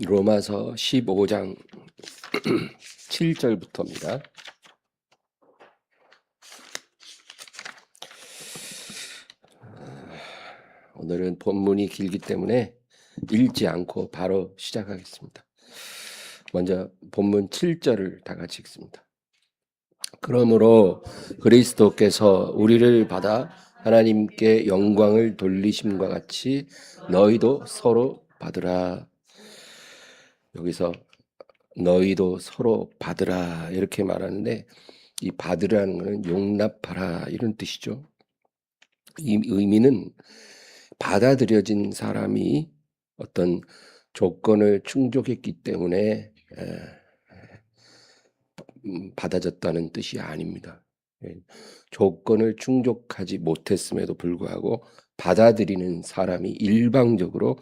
로마서 15장 7절부터입니다. 오늘은 본문이 길기 때문에 읽지 않고 바로 시작하겠습니다. 먼저 본문 7절을 다 같이 읽습니다. 그러므로 그리스도께서 우리를 받아 하나님께 영광을 돌리심과 같이 너희도 서로 받으라. 여기서 너희도 서로 받으라 이렇게 말하는데, 이 받으라는 것은 용납하라 이런 뜻이죠. 이 의미는 받아들여진 사람이 어떤 조건을 충족했기 때문에 받아졌다는 뜻이 아닙니다. 조건을 충족하지 못했음에도 불구하고 받아들이는 사람이 일방적으로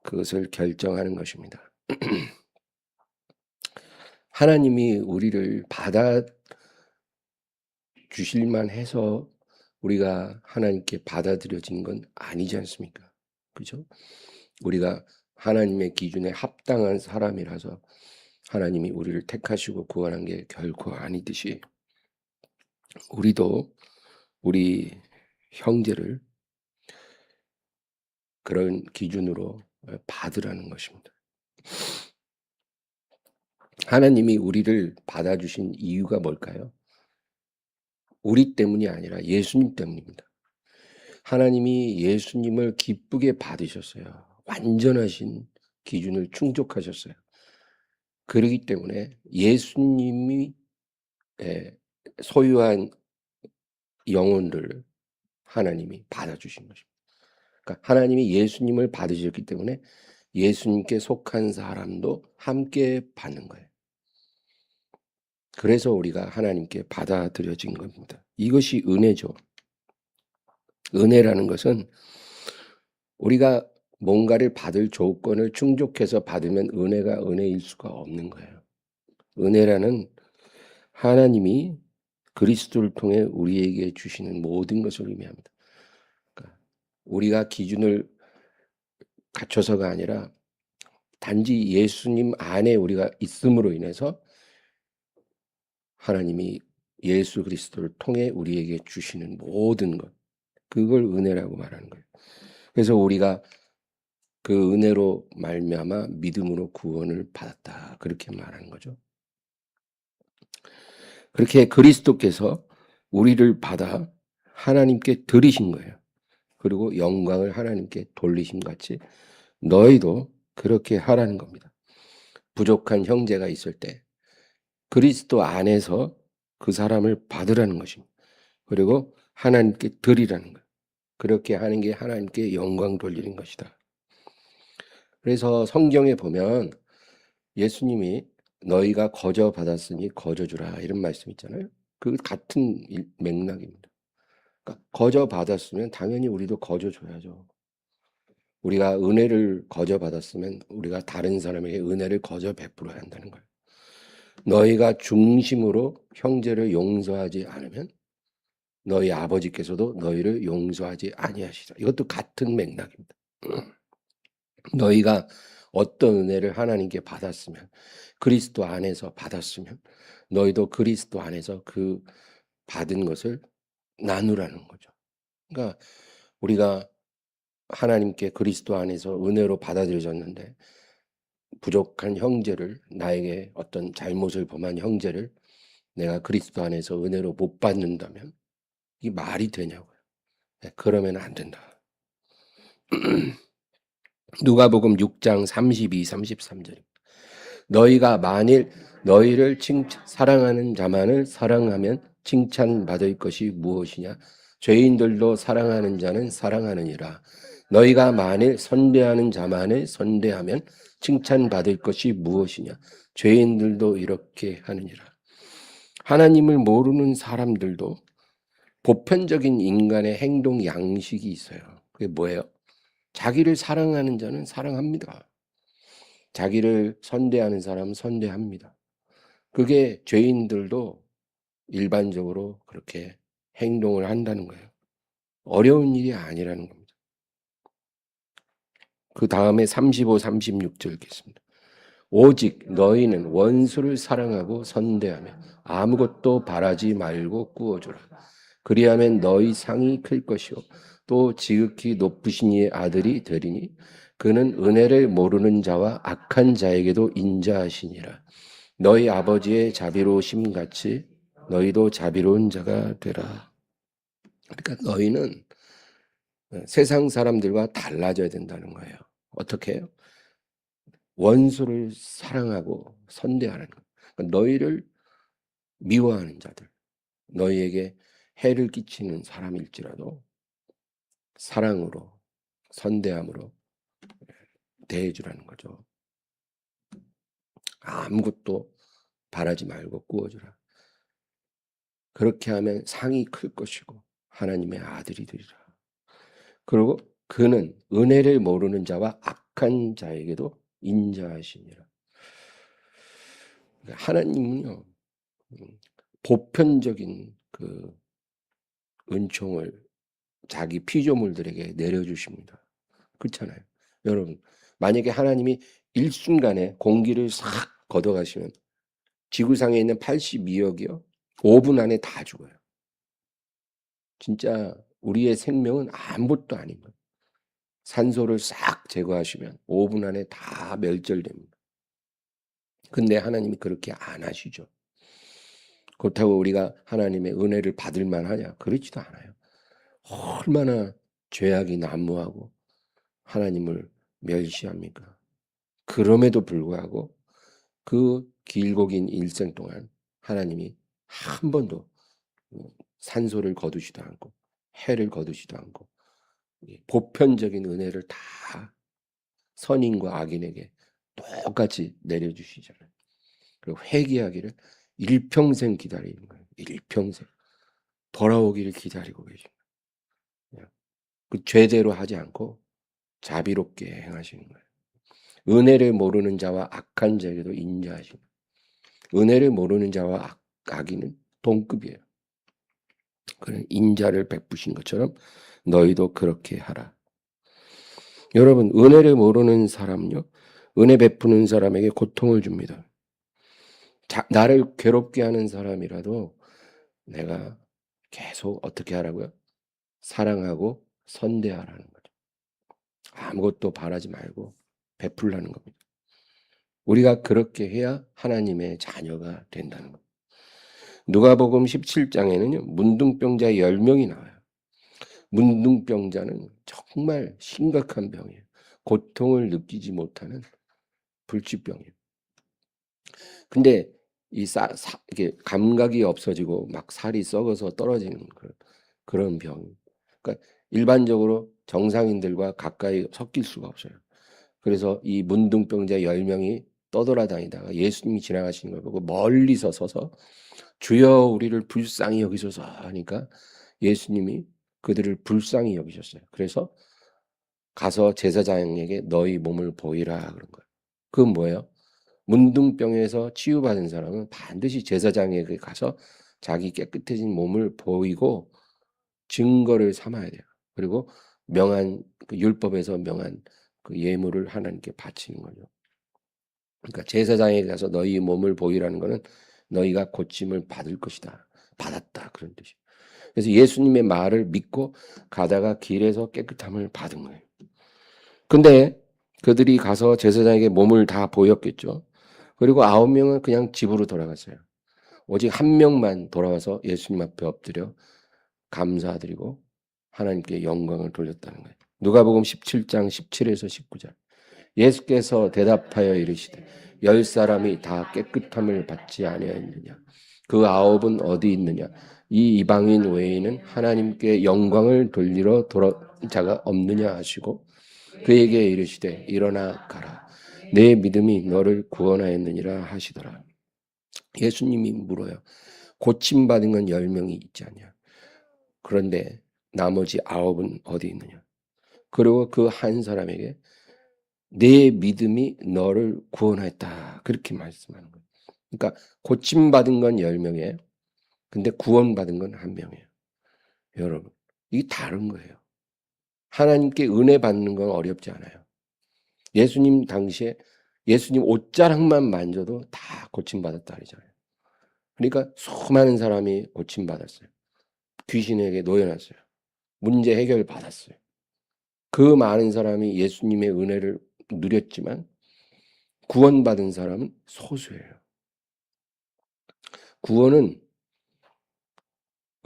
그것을 결정하는 것입니다. 하나님이 우리를 받아 주실만 해서 우리가 하나님께 받아들여진 건 아니지 않습니까? 그죠? 우리가 하나님의 기준에 합당한 사람이라서 하나님이 우리를 택하시고 구원한 게 결코 아니듯이, 우리도 우리 형제를 그런 기준으로 받으라는 것입니다. 하나님이 우리를 받아주신 이유가 뭘까요? 우리 때문이 아니라 예수님 때문입니다. 하나님이 예수님을 기쁘게 받으셨어요. 완전하신 기준을 충족하셨어요. 그렇기 때문에 예수님이 소유한 영혼을 하나님이 받아주신 것입니다. 그러니까 하나님이 예수님을 받으셨기 때문에 예수님께 속한 사람도 함께 받는 거예요. 그래서 우리가 하나님께 받아들여진 겁니다. 이것이 은혜죠. 은혜라는 것은 우리가 뭔가를 받을 조건을 충족해서 받으면 은혜가 은혜일 수가 없는 거예요. 은혜라는 하나님이 그리스도를 통해 우리에게 주시는 모든 것을 의미합니다. 그러니까 우리가 기준을 갖춰서가 아니라 단지 예수님 안에 우리가 있음으로 인해서 하나님이 예수 그리스도를 통해 우리에게 주시는 모든 것, 그걸 은혜라고 말하는 거예요. 그래서 우리가 그 은혜로 말미암아 믿음으로 구원을 받았다, 그렇게 말하는 거죠. 그렇게 그리스도께서 우리를 받아 하나님께 드리신 거예요. 그리고 영광을 하나님께 돌리심 같이 너희도 그렇게 하라는 겁니다. 부족한 형제가 있을 때 그리스도 안에서 그 사람을 받으라는 것입니다. 그리고 하나님께 드리라는 거예요. 그렇게 하는 게 하나님께 영광 돌리는 것이다. 그래서 성경에 보면 예수님이 너희가 거저 받았으니 거저 주라 이런 말씀 있잖아요. 그 같은 맥락입니다. 그러니까 거저 받았으면 당연히 우리도 거저 줘야죠. 우리가 은혜를 거저 받았으면 우리가 다른 사람에게 은혜를 거저 베풀어야 한다는 거예요. 너희가 중심으로 형제를 용서하지 않으면 너희 아버지께서도 너희를 용서하지 아니하시리라. 이것도 같은 맥락입니다. 너희가 어떤 은혜를 하나님께 받았으면, 그리스도 안에서 받았으면 너희도 그리스도 안에서 그 받은 것을 나누라는 거죠. 그러니까 우리가 하나님께 그리스도 안에서 은혜로 받아들여졌는데 부족한 형제를, 나에게 어떤 잘못을 범한 형제를 내가 그리스도 안에서 은혜로 못 받는다면 이 말이 되냐고요. 그러면 안 된다. 누가복음 6장 32, 33절. 너희가 만일 너희를 사랑하는 자만을 사랑하면 칭찬받을 것이 무엇이냐? 죄인들도 사랑하는 자는 사랑하느니라. 너희가 만일 선대하는 자만을 선대하면 칭찬받을 것이 무엇이냐? 죄인들도 이렇게 하느니라. 하나님을 모르는 사람들도 보편적인 인간의 행동 양식이 있어요. 그게 뭐예요? 자기를 사랑하는 자는 사랑합니다. 자기를 선대하는 사람은 선대합니다. 그게 죄인들도 일반적으로 그렇게 행동을 한다는 거예요. 어려운 일이 아니라는 겁니다. 그 다음에 35, 36절 읽겠습니다. 오직 너희는 원수를 사랑하고 선대하며 아무것도 바라지 말고 꾸어주라. 그리하면 너희 상이 클 것이요 또 지극히 높으신 이의 아들이 되리니 그는 은혜를 모르는 자와 악한 자에게도 인자하시니라. 너희 아버지의 자비로우심 같이 너희도 자비로운 자가 되라. 그러니까 너희는 세상 사람들과 달라져야 된다는 거예요. 어떻게 해요? 원수를 사랑하고 선대하는 것. 그러니까 너희를 미워하는 자들, 너희에게 해를 끼치는 사람일지라도 사랑으로, 선대함으로 대해주라는 거죠. 아무것도 바라지 말고 꾸어주라. 그렇게 하면 상이 클 것이고 하나님의 아들이 되리라. 그리고 그는 은혜를 모르는 자와 악한 자에게도 인자하시니라. 하나님은요, 보편적인 그 은총을 자기 피조물들에게 내려주십니다. 그렇잖아요. 여러분, 만약에 하나님이 일순간에 공기를 싹 걷어가시면 지구상에 있는 82억이요. 5분 안에 다 죽어요. 진짜 우리의 생명은 아무것도 아닌 거예요. 산소를 싹 제거하시면 5분 안에 다 멸절됩니다. 근데 하나님이 그렇게 안 하시죠. 그렇다고 우리가 하나님의 은혜를 받을 만하냐? 그렇지도 않아요. 얼마나 죄악이 난무하고 하나님을 멸시합니까? 그럼에도 불구하고 그 길고 긴 일생 동안 하나님이 한 번도 산소를 거두지도 않고 해를 거두지도 않고 보편적인 은혜를 다 선인과 악인에게 똑같이 내려주시잖아요. 그리고 회개하기를 일평생 기다리는 거예요. 일평생 돌아오기를 기다리고 계십니다. 그 죄대로 하지 않고 자비롭게 행하시는 거예요. 은혜를 모르는 자와 악한 자에게도 인자하십니다. 은혜를 모르는 자와 악인은 동급이에요. 그런 인자를 베푸신 것처럼 너희도 그렇게 하라. 여러분, 은혜를 모르는 사람요, 은혜 베푸는 사람에게 고통을 줍니다. 나를 괴롭게 하는 사람이라도 내가 계속 어떻게 하라고요? 사랑하고 선대하라는 거죠. 아무것도 바라지 말고 베풀라는 겁니다. 우리가 그렇게 해야 하나님의 자녀가 된다는 겁니다. 누가복음 17장에는요. 문둥병자 10명이 나와요. 문둥병자는 정말 심각한 병이에요. 고통을 느끼지 못하는 불치병이에요. 근데 이게 감각이 없어지고 막 살이 썩어서 떨어지는 그런 병. 그러니까 일반적으로 정상인들과 가까이 섞일 수가 없어요. 그래서 이 문둥병자 10명이 떠돌아다니다가 예수님이 지나가시는 걸 보고 멀리서 서서 주여 우리를 불쌍히 여기소서 하니까 예수님이 그들을 불쌍히 여기셨어요. 그래서 가서 제사장에게 너희 몸을 보이라 그런 거예요. 그건 뭐예요? 문둥병에서 치유받은 사람은 반드시 제사장에게 가서 자기 깨끗해진 몸을 보이고 증거를 삼아야 돼요. 그리고 명한 그 율법에서 명한 그 예물을 하나님께 바치는 거죠. 그러니까 제사장에게 가서 너희 몸을 보이라는 것은 너희가 고침을 받을 것이다. 받았다 그런 뜻이에요. 그래서 예수님의 말을 믿고 가다가 길에서 깨끗함을 받은 거예요. 근데 그들이 가서 제사장에게 몸을 다 보였겠죠. 그리고 9명은 그냥 집으로 돌아갔어요. 오직 1명만 돌아와서 예수님 앞에 엎드려 감사드리고 하나님께 영광을 돌렸다는 거예요. 누가복음 17장 17에서 19절. 예수께서 대답하여 이르시되 10사람이 다 깨끗함을 받지 아니하였느냐? 그 9은 어디 있느냐? 이 이방인 외에는 하나님께 영광을 돌리러 돌아온 자가 없느냐 하시고 그에게 이르시되 일어나 가라. 내 믿음이 너를 구원하였느니라 하시더라. 예수님이 물어요. 고침받은 건 10명이 있지 않냐? 그런데 나머지 9은 어디 있느냐? 그리고 그 한 사람에게 내 믿음이 너를 구원했다. 그렇게 말씀하는 거예요. 그러니까 고침받은 건 10명이에요. 근데 구원받은 건 1명이에요. 여러분, 이게 다른 거예요. 하나님께 은혜 받는 건 어렵지 않아요. 예수님 당시에 예수님 옷자락만 만져도 다 고침받았다 그러잖아요. 그러니까 수많은 사람이 고침받았어요. 귀신에게 놓여놨어요. 문제 해결 받았어요. 그 많은 사람이 예수님의 은혜를 누렸지만 구원받은 사람은 소수예요. 구원은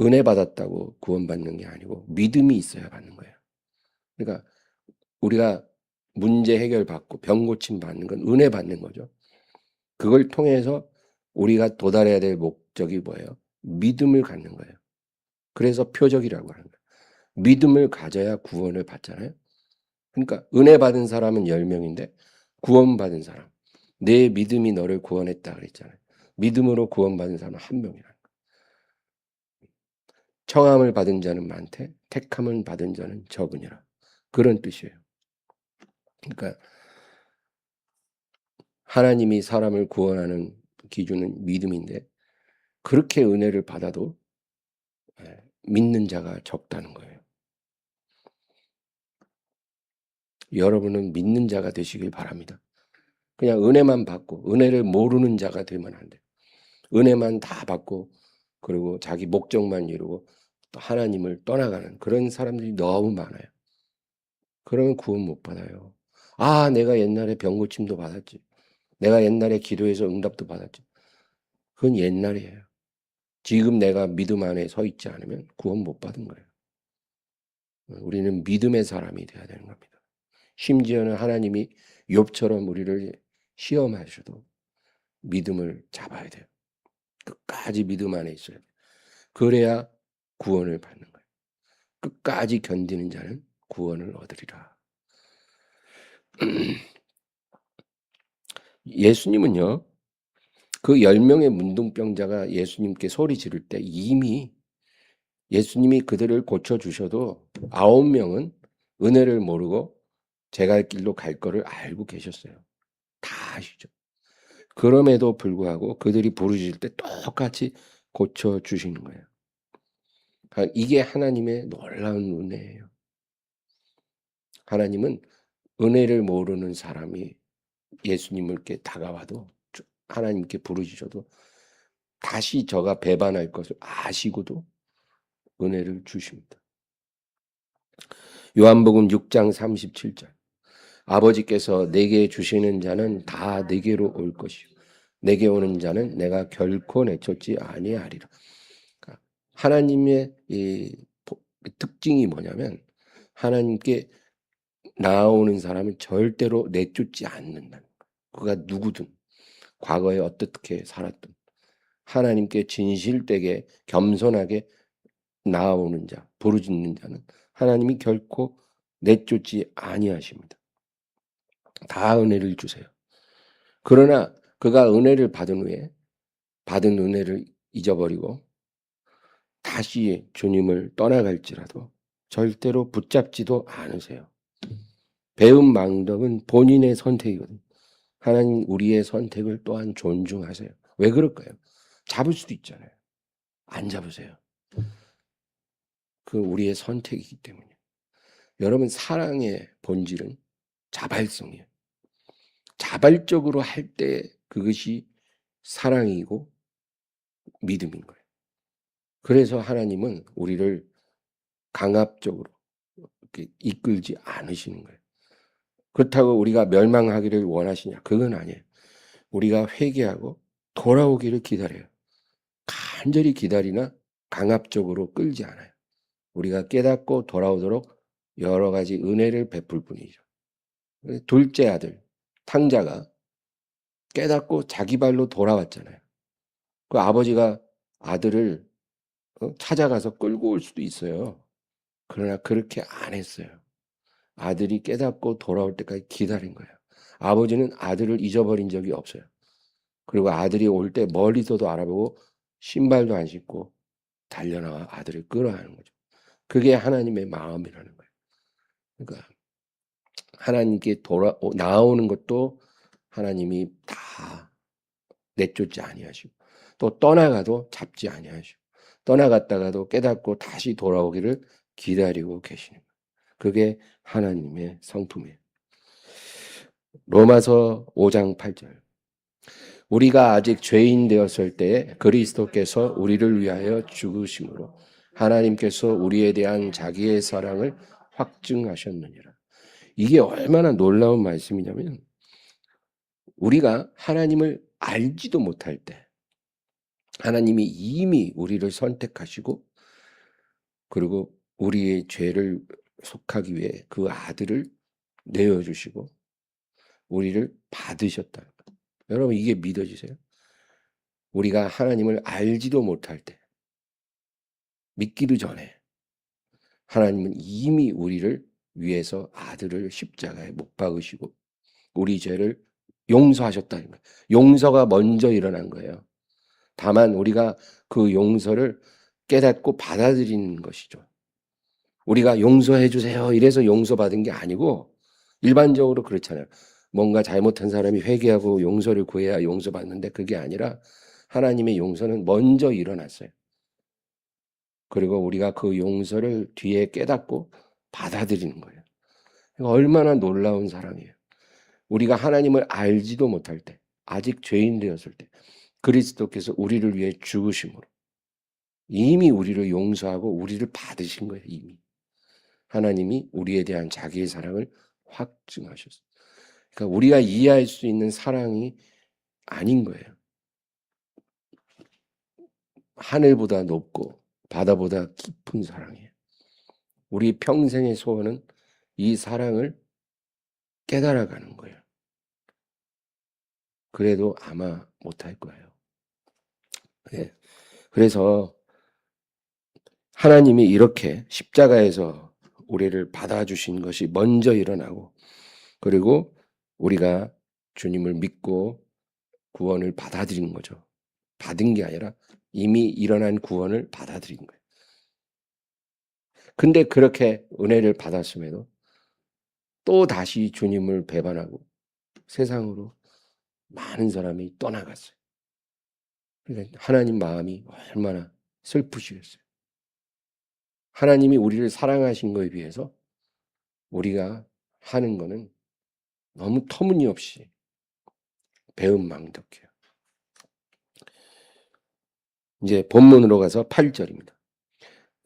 은혜 받았다고 구원받는 게 아니고 믿음이 있어야 받는 거예요. 그러니까 우리가 문제 해결 받고 병 고침 받는 건 은혜 받는 거죠. 그걸 통해서 우리가 도달해야 될 목적이 뭐예요? 믿음을 갖는 거예요. 그래서 표적이라고 하는 거예요. 믿음을 가져야 구원을 받잖아요. 그러니까 은혜 받은 사람은 10명인데 구원받은 사람, 내 믿음이 너를 구원했다 그랬잖아요. 믿음으로 구원받은 사람은 1명이라는 거예요. 청함을 받은 자는 많되 택함을 받은 자는 적으니라. 그런 뜻이에요. 그러니까 하나님이 사람을 구원하는 기준은 믿음인데 그렇게 은혜를 받아도 믿는 자가 적다는 거예요. 여러분은 믿는 자가 되시길 바랍니다. 그냥 은혜만 받고 은혜를 모르는 자가 되면 안 돼요. 은혜만 다 받고 그리고 자기 목적만 이루고 또 하나님을 떠나가는 그런 사람들이 너무 많아요. 그러면 구원 못 받아요. 아, 내가 옛날에 병 고침도 받았지. 내가 옛날에 기도해서 응답도 받았지. 그건 옛날이에요. 지금 내가 믿음 안에 서 있지 않으면 구원 못 받은 거예요. 우리는 믿음의 사람이 돼야 되는 겁니다. 심지어는 하나님이 욥처럼 우리를 시험하셔도 믿음을 잡아야 돼요. 끝까지 믿음 안에 있어야 돼요. 그래야 구원을 받는 거예요. 끝까지 견디는 자는 구원을 얻으리라. 예수님은요, 그 10명의 문둥병자가 예수님께 소리 지를 때 이미 예수님이 그들을 고쳐주셔도 9명은 은혜를 모르고 제 갈 길로 갈 거를 알고 계셨어요. 다 아시죠. 그럼에도 불구하고 그들이 부르짖을 때 똑같이 고쳐주시는 거예요. 이게 하나님의 놀라운 은혜예요. 하나님은 은혜를 모르는 사람이 예수님께 다가와도 하나님께 부르짖어도 다시 저가 배반할 것을 아시고도 은혜를 주십니다. 요한복음 6장 37절 아버지께서 내게 주시는 자는 다 내게로 올 것이요 내게 오는 자는 내가 결코 내쫓지 아니하리라. 그러니까 하나님의 이 특징이 뭐냐면 하나님께 나아오는 사람은 절대로 내쫓지 않는다는 거예요. 그가 누구든 과거에 어떻게 살았든 하나님께 진실되게 겸손하게 나아오는 자, 부르짖는 자는 하나님이 결코 내쫓지 아니하십니다. 다 은혜를 주세요. 그러나 그가 은혜를 받은 후에 받은 은혜를 잊어버리고 다시 주님을 떠나갈지라도 절대로 붙잡지도 않으세요. 배움 망덕은 본인의 선택이거든요. 하나님 우리의 선택을 또한 존중하세요. 왜 그럴까요? 잡을 수도 있잖아요. 안 잡으세요. 그 우리의 선택이기 때문에. 여러분 사랑의 본질은 자발성이에요. 자발적으로 할 때 그것이 사랑이고 믿음인 거예요. 그래서 하나님은 우리를 강압적으로 이렇게 이끌지 않으시는 거예요. 그렇다고 우리가 멸망하기를 원하시냐? 그건 아니에요. 우리가 회개하고 돌아오기를 기다려요. 간절히 기다리나 강압적으로 끌지 않아요. 우리가 깨닫고 돌아오도록 여러 가지 은혜를 베풀 뿐이죠. 둘째 아들 탕자가 깨닫고 자기 발로 돌아왔잖아요. 그 아버지가 아들을 찾아가서 끌고 올 수도 있어요. 그러나 그렇게 안 했어요. 아들이 깨닫고 돌아올 때까지 기다린 거예요. 아버지는 아들을 잊어버린 적이 없어요. 그리고 아들이 올 때 멀리서도 알아보고 신발도 안 신고 달려나와 아들을 끌어가는 거죠. 그게 하나님의 마음이라는 거예요. 그러니까 하나님께 나오는 것도 하나님이 다 내쫓지 아니하시고 또 떠나가도 잡지 아니하시고 떠나갔다가도 깨닫고 다시 돌아오기를 기다리고 계시는 거예요. 그게 하나님의 성품이에요. 로마서 5장 8절. 우리가 아직 죄인 되었을 때에 그리스도께서 우리를 위하여 죽으심으로 하나님께서 우리에 대한 자기의 사랑을 확증하셨느니라. 이게 얼마나 놀라운 말씀이냐면 우리가 하나님을 알지도 못할 때 하나님이 이미 우리를 선택하시고 그리고 우리의 죄를 속하기 위해 그 아들을 내어주시고 우리를 받으셨다는 거예요. 여러분 이게 믿어지세요? 우리가 하나님을 알지도 못할 때 믿기도 전에 하나님은 이미 우리를 위해서 아들을 십자가에 못 박으시고 우리 죄를 용서하셨다는 거예요. 용서가 먼저 일어난 거예요. 다만 우리가 그 용서를 깨닫고 받아들이는 것이죠. 우리가 용서해 주세요 이래서 용서받은 게 아니고 일반적으로 그렇잖아요. 뭔가 잘못한 사람이 회개하고 용서를 구해야 용서받는데 그게 아니라 하나님의 용서는 먼저 일어났어요. 그리고 우리가 그 용서를 뒤에 깨닫고 받아들이는 거예요. 얼마나 놀라운 사랑이에요. 우리가 하나님을 알지도 못할 때, 아직 죄인 되었을 때 그리스도께서 우리를 위해 죽으심으로 이미 우리를 용서하고 우리를 받으신 거예요. 이미. 하나님이 우리에 대한 자기의 사랑을 확증하셨어요. 그러니까 우리가 이해할 수 있는 사랑이 아닌 거예요. 하늘보다 높고 바다보다 깊은 사랑이에요. 우리 평생의 소원은 이 사랑을 깨달아가는 거예요. 그래도 아마 못할 거예요. 네. 그래서 하나님이 이렇게 십자가에서 우리를 받아주신 것이 먼저 일어나고 그리고 우리가 주님을 믿고 구원을 받아들인 거죠. 받은 게 아니라 이미 일어난 구원을 받아들인 거예요. 근데 그렇게 은혜를 받았음에도 또 다시 주님을 배반하고 세상으로 많은 사람이 떠나갔어요. 그러니까 하나님 마음이 얼마나 슬프시겠어요. 하나님이 우리를 사랑하신 거에 비해서 우리가 하는 거는 너무 터무니없이 배은망덕해요. 이제 본문으로 가서 8절입니다.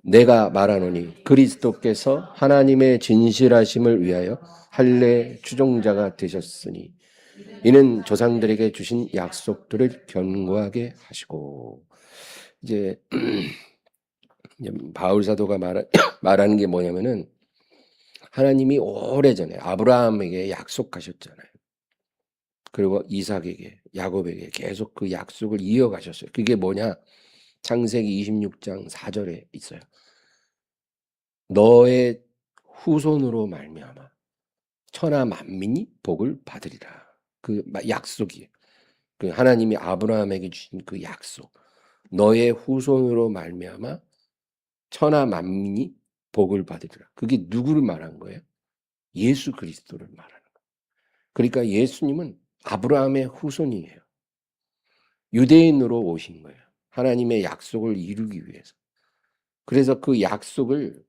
내가 말하노니 그리스도께서 하나님의 진실하심을 위하여 할례 추종자가 되셨으니 이는 조상들에게 주신 약속들을 견고하게 하시고 이제 바울 사도가 말하는 게 뭐냐면은 하나님이 오래전에 아브라함에게 약속하셨잖아요. 그리고 이삭에게 야곱에게 계속 그 약속을 이어가셨어요. 그게 뭐냐? 창세기 26장 4절에 있어요. 너의 후손으로 말미암아 천하 만민이 복을 받으리라. 그 약속이에요. 그 하나님이 아브라함에게 주신 그 약속. 너의 후손으로 말미암아 천하 만민이 복을 받으리라. 그게 누구를 말한 거예요? 예수 그리스도를 말하는 거예요. 그러니까 예수님은 아브라함의 후손이에요. 유대인으로 오신 거예요. 하나님의 약속을 이루기 위해서. 그래서 그 약속을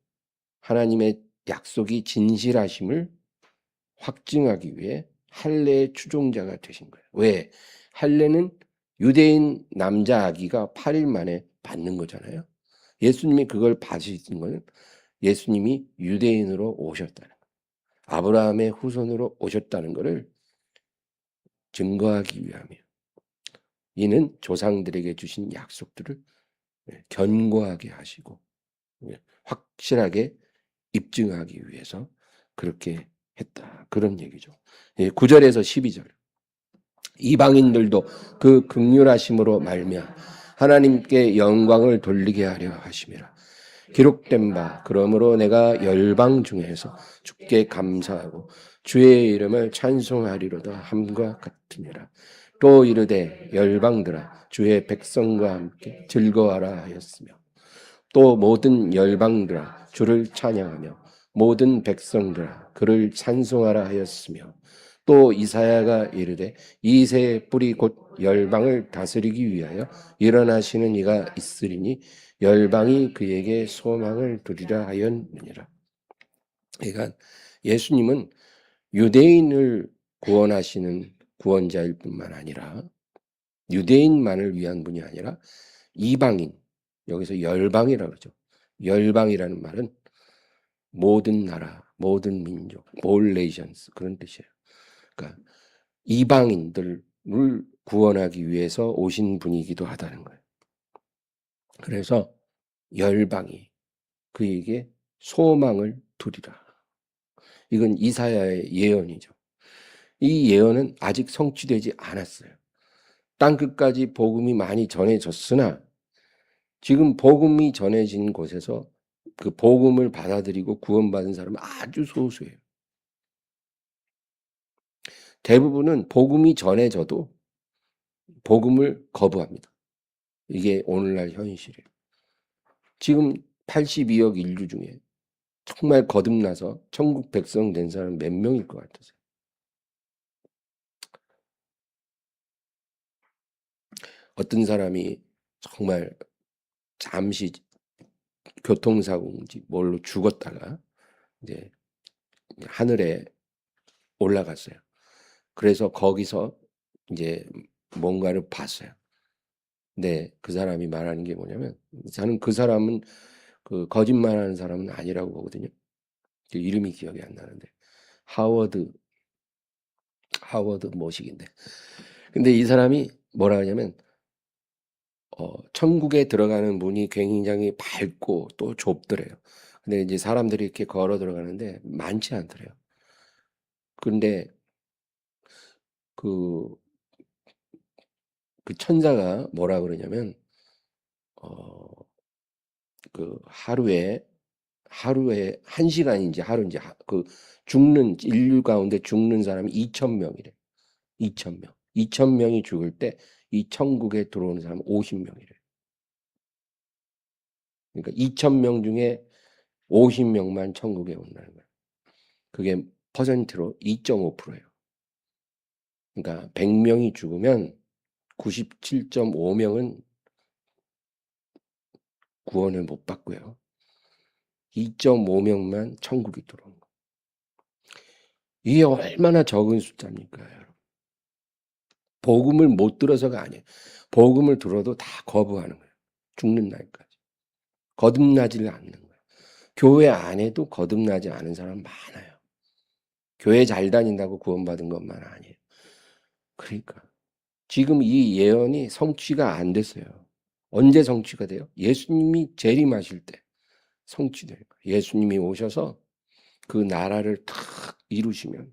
하나님의 약속이 진실하심을 확증하기 위해 할례의 추종자가 되신 거예요. 왜? 할례는 유대인 남자 아기가 8일 만에 받는 거잖아요. 예수님이 그걸 받으신 거는 예수님이 유대인으로 오셨다는 거예요. 아브라함의 후손으로 오셨다는 것을 증거하기 위함이에요. 이는 조상들에게 주신 약속들을 견고하게 하시고 확실하게 입증하기 위해서 그렇게 했다. 그런 얘기죠. 9절에서 12절. 이방인들도 그 긍휼하심으로 말미암아 하나님께 영광을 돌리게 하려 하심이라. 기록된 바 그러므로 내가 열방 중에서 주께 감사하고 주의 이름을 찬송하리로다 함과 같으니라. 또 이르되 열방들아 주의 백성과 함께 즐거워하라 하였으며 또 모든 열방들아 주를 찬양하며 모든 백성들아 그를 찬송하라 하였으며 또 이사야가 이르되 이새의 뿌리 곧 열방을 다스리기 위하여 일어나시는 이가 있으리니 열방이 그에게 소망을 두리라 하였느니라. 그러니까 예수님은 유대인을 구원하시는 구원자일 뿐만 아니라 유대인만을 위한 분이 아니라 이방인, 여기서 열방이라고 그러죠. 열방이라는 말은 모든 나라, 모든 민족, all nations 그런 뜻이에요. 그러니까 이방인들을 구원하기 위해서 오신 분이기도 하다는 거예요. 그래서 열방이 그에게 소망을 두리라. 이건 이사야의 예언이죠. 이 예언은 아직 성취되지 않았어요. 땅 끝까지 복음이 많이 전해졌으나 지금 복음이 전해진 곳에서 그 복음을 받아들이고 구원받은 사람은 아주 소수예요. 대부분은 복음이 전해져도 복음을 거부합니다. 이게 오늘날 현실이에요. 지금 82억 인류 중에 정말 거듭나서 천국 백성 된 사람 몇 명일 것 같으세요? 어떤 사람이 정말 잠시 교통사고인지 뭘로 죽었다가 이제 하늘에 올라갔어요. 그래서 거기서 이제 뭔가를 봤어요. 네, 그 사람이 말하는 게 뭐냐면 저는 그 사람은 그 거짓말하는 사람은 아니라고 보거든요. 그 이름이 기억이 안 나는데 하워드 모식인데 근데 이 사람이 뭐라 하냐면 천국에 들어가는 문이 굉장히 밝고 또 좁더래요. 근데 이제 사람들이 이렇게 걸어 들어가는데 많지 않더래요. 근데 그, 그 천사가 뭐라 그러냐면 어, 그 하루에 1시간인지 하루인지 그 죽는 인류 가운데 죽는 사람이 2,000명이래. 2,000명. 2,000명이 죽을 때 이 천국에 들어오는 사람은 50명이래. 그러니까 2,000명 중에 50명만 천국에 온다는 거야. 그게 퍼센트로 2.5%예요. 그러니까 100명이 죽으면 97.5명은 구원을 못 받고요. 2.5명만 천국에 들어오는 거예요. 이게 얼마나 적은 숫자입니까, 여러분? 복음을 못 들어서가 아니에요. 복음을 들어도 다 거부하는 거예요. 죽는 날까지. 거듭나지를 않는 거예요. 교회 안에도 거듭나지 않은 사람 많아요. 교회 잘 다닌다고 구원받은 것만 아니에요. 그러니까 지금 이 예언이 성취가 안 됐어요. 언제 성취가 돼요? 예수님이 재림하실 때 성취돼요. 예수님이 오셔서 그 나라를 탁 이루시면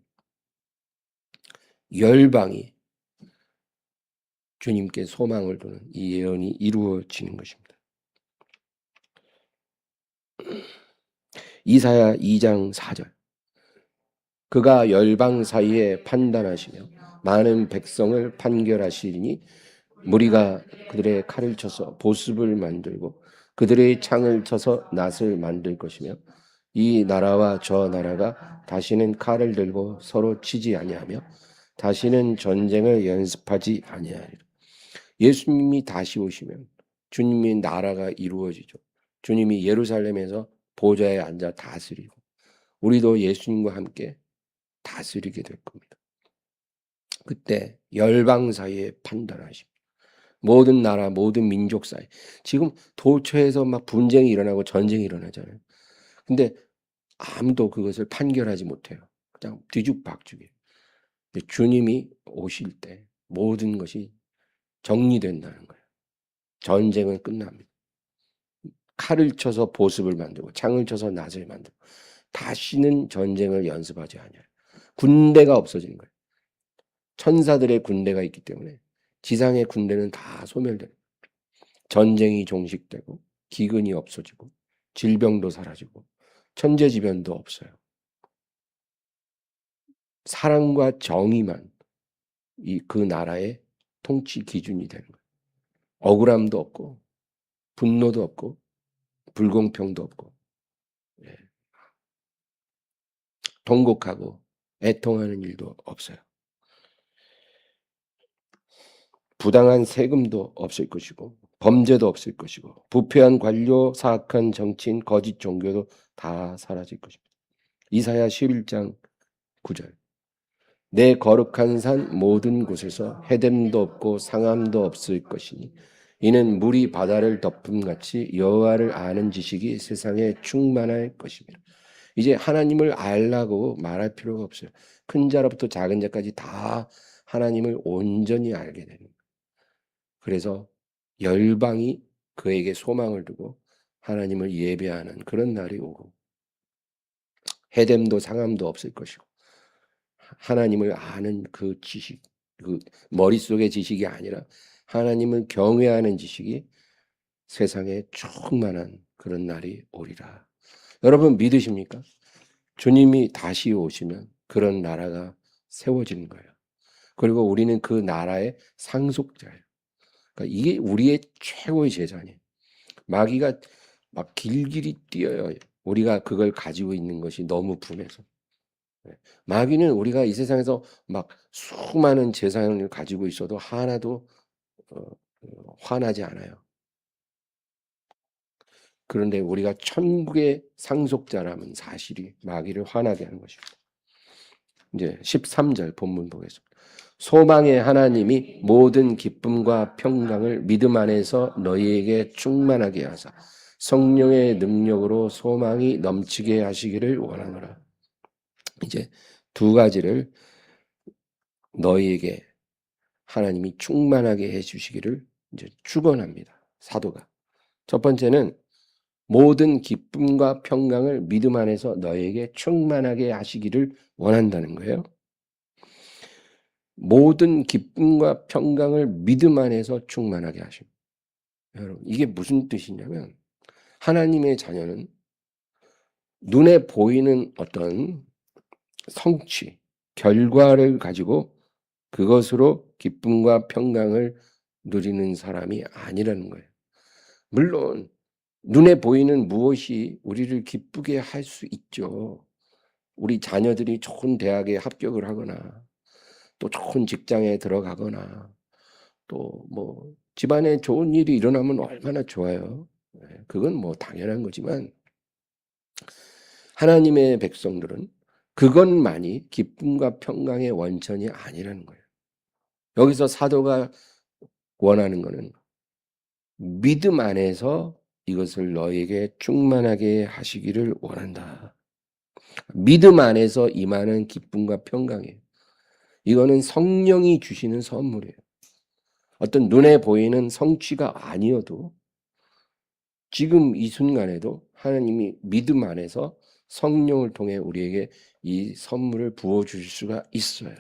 열방이 주님께 소망을 두는 이 예언이 이루어지는 것입니다. 이사야 2장 4절. 그가 열방 사이에 판단하시며 많은 백성을 판결하시리니 무리가 그들의 칼을 쳐서 보습을 만들고 그들의 창을 쳐서 낫을 만들 것이며 이 나라와 저 나라가 다시는 칼을 들고 서로 치지 아니하며 다시는 전쟁을 연습하지 아니하리라. 예수님이 다시 오시면 주님의 나라가 이루어지죠. 주님이 예루살렘에서 보좌에 앉아 다스리고 우리도 예수님과 함께 다스리게 될 겁니다. 그때 열방 사이에 판단하십니다. 모든 나라, 모든 민족 사이. 지금 도처에서 막 분쟁이 일어나고 전쟁이 일어나잖아요. 근데 아무도 그것을 판결하지 못해요. 그냥 뒤죽박죽이에요. 주님이 오실 때 모든 것이 정리된다는 거예요. 전쟁은 끝납니다. 칼을 쳐서 보습을 만들고 창을 쳐서 낫을 만들고 다시는 전쟁을 연습하지 않아요. 군대가 없어지는 거예요. 천사들의 군대가 있기 때문에 지상의 군대는 다 소멸돼요. 전쟁이 종식되고 기근이 없어지고 질병도 사라지고 천재지변도 없어요. 사랑과 정의만 그 나라의 통치 기준이 되는 거예요. 억울함도 없고 분노도 없고 불공평도 없고 통곡하고 애통하는 일도 없어요. 부당한 세금도 없을 것이고 범죄도 없을 것이고 부패한 관료, 사악한 정치인, 거짓 종교도 다 사라질 것입니다. 이사야 11장 9절. 내 거룩한 산 모든 곳에서 해됨도 없고 상함도 없을 것이니 이는 물이 바다를 덮음같이 여호와를 아는 지식이 세상에 충만할 것입니다. 이제 하나님을 알라고 말할 필요가 없어요. 큰 자로부터 작은 자까지 다 하나님을 온전히 알게 되는 거예요. 그래서 열방이 그에게 소망을 두고 하나님을 예배하는 그런 날이 오고 해됨도 상함도 없을 것이고 하나님을 아는 그 지식, 그 머릿속의 지식이 아니라 하나님을 경외하는 지식이 세상에 충만한 그런 날이 오리라. 여러분 믿으십니까? 주님이 다시 오시면 그런 나라가 세워지는 거예요. 그리고 우리는 그 나라의 상속자예요. 그러니까 이게 우리의 최고의 재산이에요. 마귀가 막 길길이 뛰어요. 우리가 그걸 가지고 있는 것이 너무 분해서. 마귀는 우리가 이 세상에서 막 수많은 재산을 가지고 있어도 하나도 어, 화나지 않아요. 그런데 우리가 천국의 상속자라면 사실이 마귀를 화나게 하는 것입니다. 이제 13절 본문 보겠습니다. 소망의 하나님이 모든 기쁨과 평강을 믿음 안에서 너희에게 충만하게 하사 성령의 능력으로 소망이 넘치게 하시기를 원하노라. 이제 두 가지를 너희에게 하나님이 충만하게 해주시기를 이제 축원합니다. 사도가. 첫 번째는 모든 기쁨과 평강을 믿음 안에서 너희에게 충만하게 하시기를 원한다는 거예요. 모든 기쁨과 평강을 믿음 안에서 충만하게 하십니다. 여러분, 이게 무슨 뜻이냐면 하나님의 자녀는 눈에 보이는 어떤 성취, 결과를 가지고 그것으로 기쁨과 평강을 누리는 사람이 아니라는 거예요. 물론 눈에 보이는 무엇이 우리를 기쁘게 할 수 있죠. 우리 자녀들이 좋은 대학에 합격을 하거나 또 좋은 직장에 들어가거나 또 뭐 집안에 좋은 일이 일어나면 얼마나 좋아요. 그건 뭐 당연한 거지만 하나님의 백성들은 그것만이 기쁨과 평강의 원천이 아니라는 거예요. 여기서 사도가 원하는 것은 믿음 안에서 이것을 너에게 충만하게 하시기를 원한다. 믿음 안에서 임하는 기쁨과 평강이에요. 이거는 성령이 주시는 선물이에요. 어떤 눈에 보이는 성취가 아니어도 지금 이 순간에도 하나님이 믿음 안에서 성령을 통해 우리에게 이 선물을 부어주실 수가 있어요.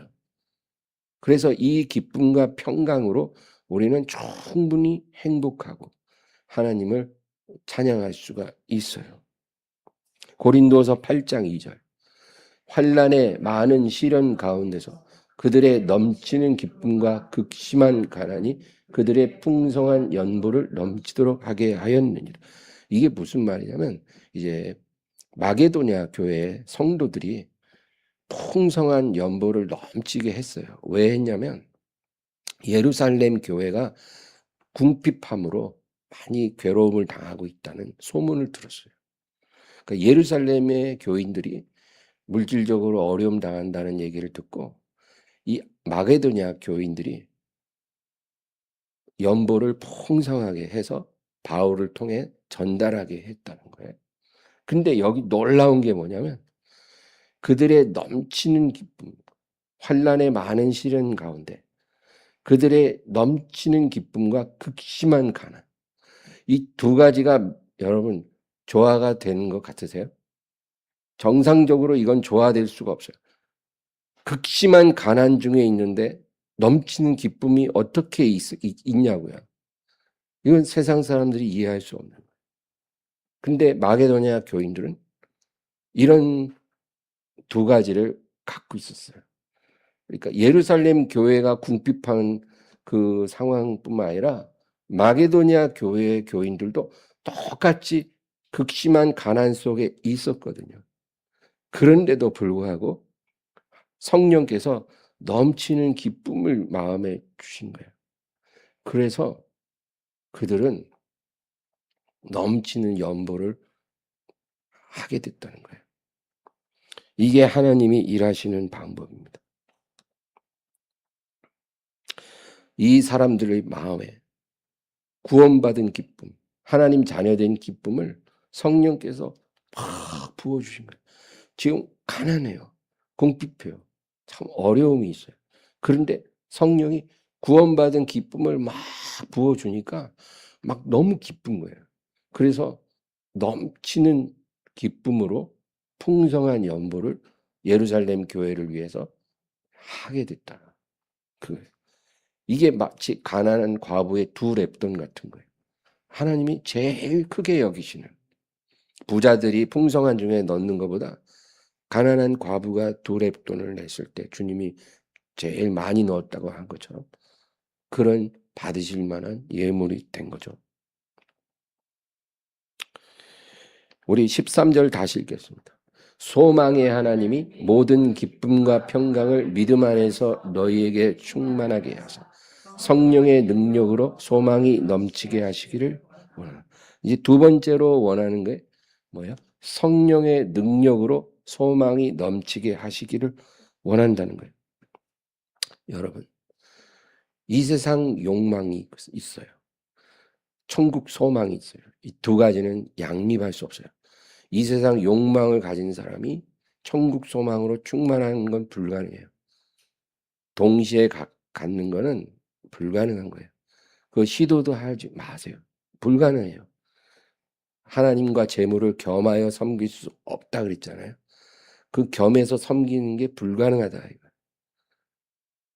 그래서 이 기쁨과 평강으로 우리는 충분히 행복하고 하나님을 찬양할 수가 있어요. 고린도서 8장 2절 환난의 많은 시련 가운데서 그들의 넘치는 기쁨과 극심한 가난이 그들의 풍성한 연보를 넘치도록 하게 하였느니라. 이게 무슨 말이냐면 이제 마게도냐 교회 성도들이 풍성한 연보를 넘치게 했어요. 왜 했냐면 예루살렘 교회가 궁핍함으로 많이 괴로움을 당하고 있다는 소문을 들었어요. 그러니까 예루살렘의 교인들이 물질적으로 어려움 당한다는 얘기를 듣고 이 마게도냐 교인들이 연보를 풍성하게 해서 바울을 통해 전달하게 했다는 거예요. 근데 여기 놀라운 게 뭐냐면 그들의 넘치는 기쁨, 환난의 많은 시련 가운데 그들의 넘치는 기쁨과 극심한 가난 이 두 가지가 여러분 조화가 되는 것 같으세요? 정상적으로 이건 조화될 수가 없어요. 극심한 가난 중에 있는데 넘치는 기쁨이 어떻게 있냐고요. 이건 세상 사람들이 이해할 수 없는 거예요. 근데 마게도냐 교인들은 이런 두 가지를 갖고 있었어요. 그러니까 예루살렘 교회가 궁핍한 그 상황뿐만 아니라 마게도냐 교회의 교인들도 똑같이 극심한 가난 속에 있었거든요. 그런데도 불구하고 성령께서 넘치는 기쁨을 마음에 주신 거예요. 그래서 그들은 넘치는 연보를 하게 됐다는 거예요. 이게 하나님이 일하시는 방법입니다. 이 사람들의 마음에 구원받은 기쁨, 하나님 자녀된 기쁨을 성령께서 팍 부어주신 거예요. 지금 가난해요. 궁핍해요. 참 어려움이 있어요. 그런데 성령이 구원받은 기쁨을 막 부어주니까 막 너무 기쁜 거예요. 그래서 넘치는 기쁨으로 풍성한 연보를 예루살렘 교회를 위해서 하게 됐다. 이게 마치 가난한 과부의 두 랩돈 같은 거예요. 하나님이 제일 크게 여기시는, 부자들이 풍성한 중에 넣는 것보다 가난한 과부가 두 랩돈을 냈을 때 주님이 제일 많이 넣었다고 한 것처럼 그런 받으실 만한 예물이 된 거죠. 우리 13절 다시 읽겠습니다. 소망의 하나님이 모든 기쁨과 평강을 믿음 안에서 너희에게 충만하게 하사 성령의 능력으로 소망이 넘치게 하시기를 원하는. 이제 두 번째로 원하는 게 뭐예요? 성령의 능력으로 소망이 넘치게 하시기를 원한다는 거예요. 여러분, 이 세상 욕망이 있어요. 천국 소망이 있어요. 이 두 가지는 양립할 수 없어요. 이 세상 욕망을 가진 사람이 천국 소망으로 충만한 건 불가능해요. 동시에 갖는 거는 불가능한 거예요. 그 시도도 하지 마세요. 불가능해요. 하나님과 재물을 겸하여 섬길 수 없다 그랬잖아요. 그 겸해서 섬기는 게 불가능하다.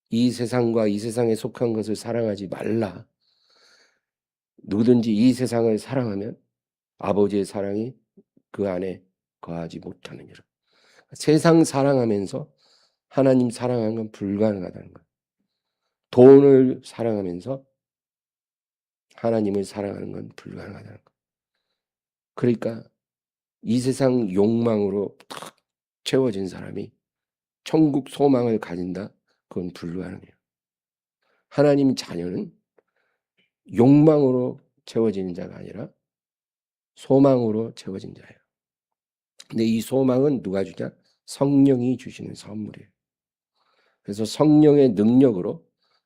이 세상과 이 세상에 속한 것을 사랑하지 말라. 누구든지 이 세상을 사랑하면 아버지의 사랑이 그 안에 거하지 못하느니라. 세상 사랑하면서 하나님 사랑하는 건 불가능하다는 거예요. 돈을 사랑하면서 하나님을 사랑하는 건 불가능하다는 거예요. 그러니까 이 세상 욕망으로 탁 채워진 사람이 천국 소망을 가진다? 그건 불가능해요. 하나님 자녀는 욕망으로 채워지는 자가 아니라 소망으로 채워진 자예요. 근데 이 소망은 누가 주냐? 성령이 주시는 선물이에요. 그래서 성령의 능력으로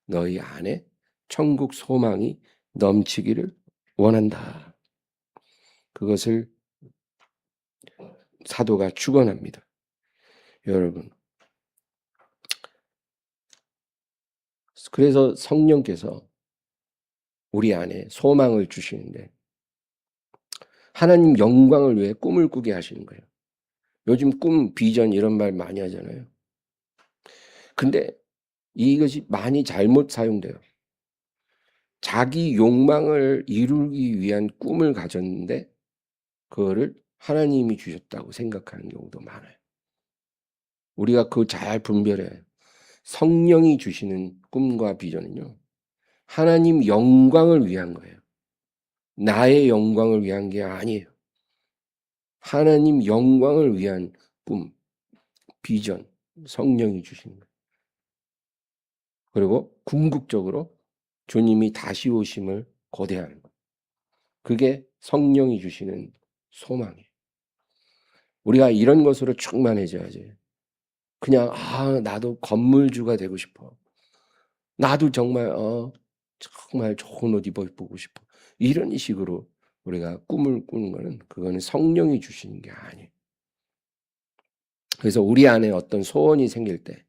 너희 안에 천국 소망이 넘치기를 원한다. 그것을 사도가 축원합니다. 여러분, 그래서 성령께서 우리 안에 소망을 주시는데 하나님 영광을 위해 꿈을 꾸게 하시는 거예요. 요즘 꿈, 비전 이런 말 많이 하잖아요. 근데 이것이 많이 잘못 사용돼요. 자기 욕망을 이루기 위한 꿈을 가졌는데 그거를 하나님이 주셨다고 생각하는 경우도 많아요. 우리가 그거 잘 분별해야 해요. 성령이 주시는 꿈과 비전은요, 하나님 영광을 위한 거예요. 나의 영광을 위한 게 아니에요. 하나님 영광을 위한 꿈, 비전, 성령이 주시는 거예요. 그리고 궁극적으로 주님이 다시 오심을 고대하는 거예요. 그게 성령이 주시는 소망이에요. 우리가 이런 것으로 충만해져야지. 그냥 나도 건물주가 되고 싶어. 나도 정말 정말 좋은 옷 입어보고 싶어. 이런 식으로 우리가 꿈을 꾸는 거는 그거는 성령이 주시는 게 아니에요. 그래서 우리 안에 어떤 소원이 생길 때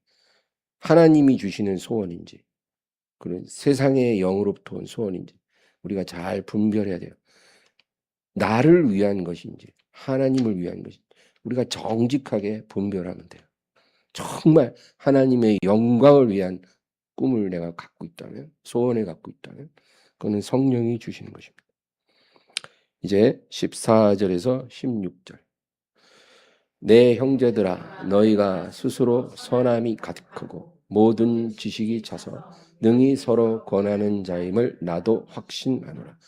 하나님이 주시는 소원인지 그런 세상의 영으로부터 온 소원인지 우리가 잘 분별해야 돼요. 나를 위한 것인지 하나님을 위한 것인지 우리가 정직하게 분별하면 돼요. 정말 하나님의 영광을 위한 꿈을 내가 갖고 있다면, 소원을 갖고 있다면 그거는 성령이 주시는 것입니다. 이제 14절에서 16절. 내 형제들아 너희가 스스로 선함이 가득하고 모든 지식이 차서 능히 서로 권하는 자임을 나도 확신하노라.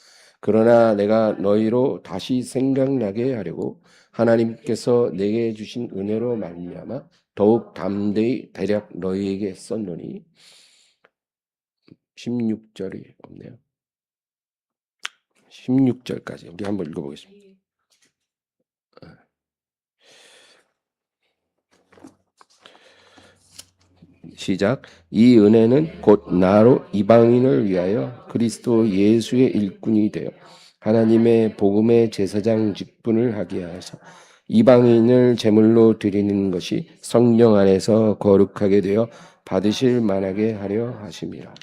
그러나 내가 너희로 다시 생각나게 하려고 하나님께서 내게 주신 은혜로 말미암아 더욱 담대히 대략 너희에게 썼노니. 16절이 없네요. 16절까지 우리 한번 읽어보겠습니다. 시작. 이 은혜는 곧 나로 이방인을 위하여 그리스도 예수의 일꾼이 되어 하나님의 복음의 제사장 직분을 하게 하여서 이방인을 제물로 드리는 것이 성령 안에서 거룩하게 되어 받으실 만하게 하려 하심이라.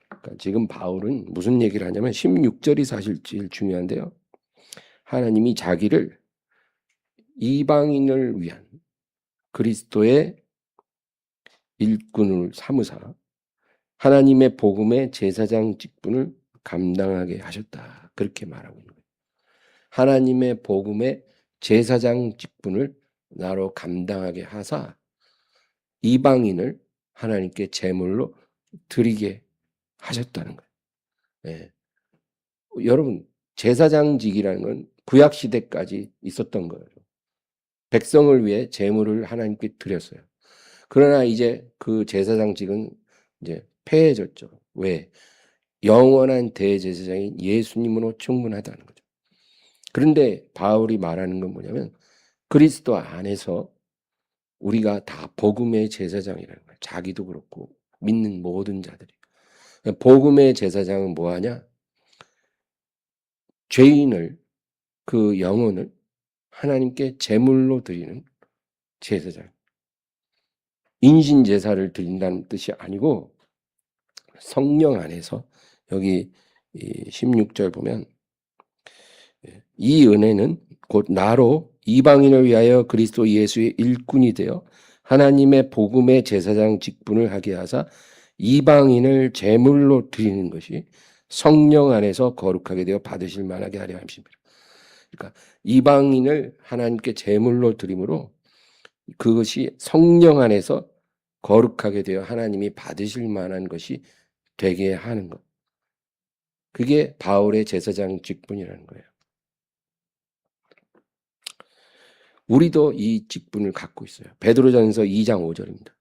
그러니까 지금 바울은 무슨 얘기를 하냐면 16절이 사실 제일 중요한데요. 하나님이 자기를 이방인을 위한 그리스도의 일꾼을 삼으사 하나님의 복음의 제사장 직분을 감당하게 하셨다. 그렇게 말하고 있는 거예요. 하나님의 복음의 제사장 직분을 나로 감당하게 하사 이방인을 하나님께 제물로 드리게 하셨다는 거예요. 예. 여러분, 제사장직이라는 건 구약 시대까지 있었던 거예요. 백성을 위해 제물을 하나님께 드렸어요. 그러나 이제 그 제사장직은 이제 폐해졌죠. 왜? 영원한 대제사장인 예수님으로 충분하다는 거죠. 그런데 바울이 말하는 건 뭐냐면 그리스도 안에서 우리가 다 복음의 제사장이라는 거예요. 자기도 그렇고 믿는 모든 자들이. 복음의 제사장은 뭐하냐? 죄인을 그 영혼을 하나님께 제물로 드리는 제사장. 인신 제사를 드린다는 뜻이 아니고 성령 안에서 여기 16절 보면 이 은혜는 곧 나로 이방인을 위하여 그리스도 예수의 일꾼이 되어 하나님의 복음의 제사장 직분을 하게 하사 이방인을 제물로 드리는 것이 성령 안에서 거룩하게 되어 받으실 만하게 하려 함입니다. 그러니까 이방인을 하나님께 제물로 드림으로 그것이 성령 안에서 거룩하게 되어 하나님이 받으실 만한 것이 되게 하는 것. 그게 바울의 제사장 직분이라는 거예요. 우리도 이 직분을 갖고 있어요. 베드로전서 2장 5절입니다.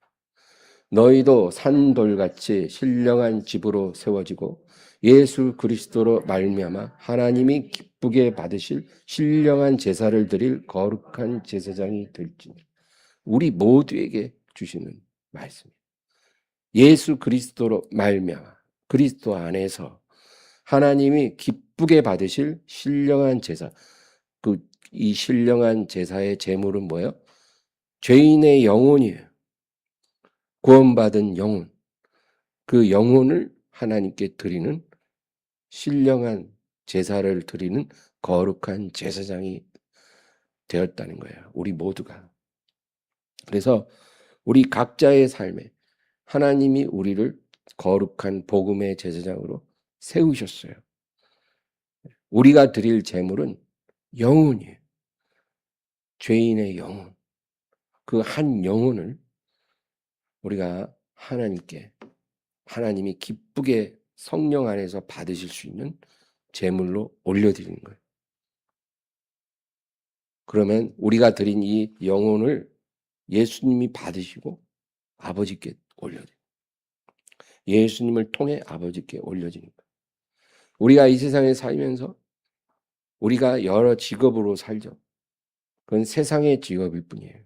너희도 산돌같이 신령한 집으로 세워지고 예수 그리스도로 말미암아 하나님이 기쁘게 받으실 신령한 제사를 드릴 거룩한 제사장이 될지니. 우리 모두에게 주시는 말씀입니다. 예수 그리스도로 말미암아 그리스도 안에서 하나님이 기쁘게 받으실 신령한 제사. 이 신령한 제사의 제물은 뭐예요? 죄인의 영혼이에요. 구원받은 영혼. 그 영혼을 하나님께 드리는 신령한 제사를 드리는 거룩한 제사장이 되었다는 거예요. 우리 모두가. 그래서 우리 각자의 삶에 하나님이 우리를 거룩한 복음의 제사장으로 세우셨어요. 우리가 드릴 제물은 영혼이에요. 죄인의 영혼. 그 한 영혼을 우리가 하나님께 하나님이 기쁘게 성령 안에서 받으실 수 있는 제물로 올려드리는 거예요. 그러면 우리가 드린 이 영혼을 예수님이 받으시고 아버지께 올려드려요. 예수님을 통해 아버지께 올려드리는 거예요. 우리가 이 세상에 살면서 우리가 여러 직업으로 살죠. 그건 세상의 직업일 뿐이에요.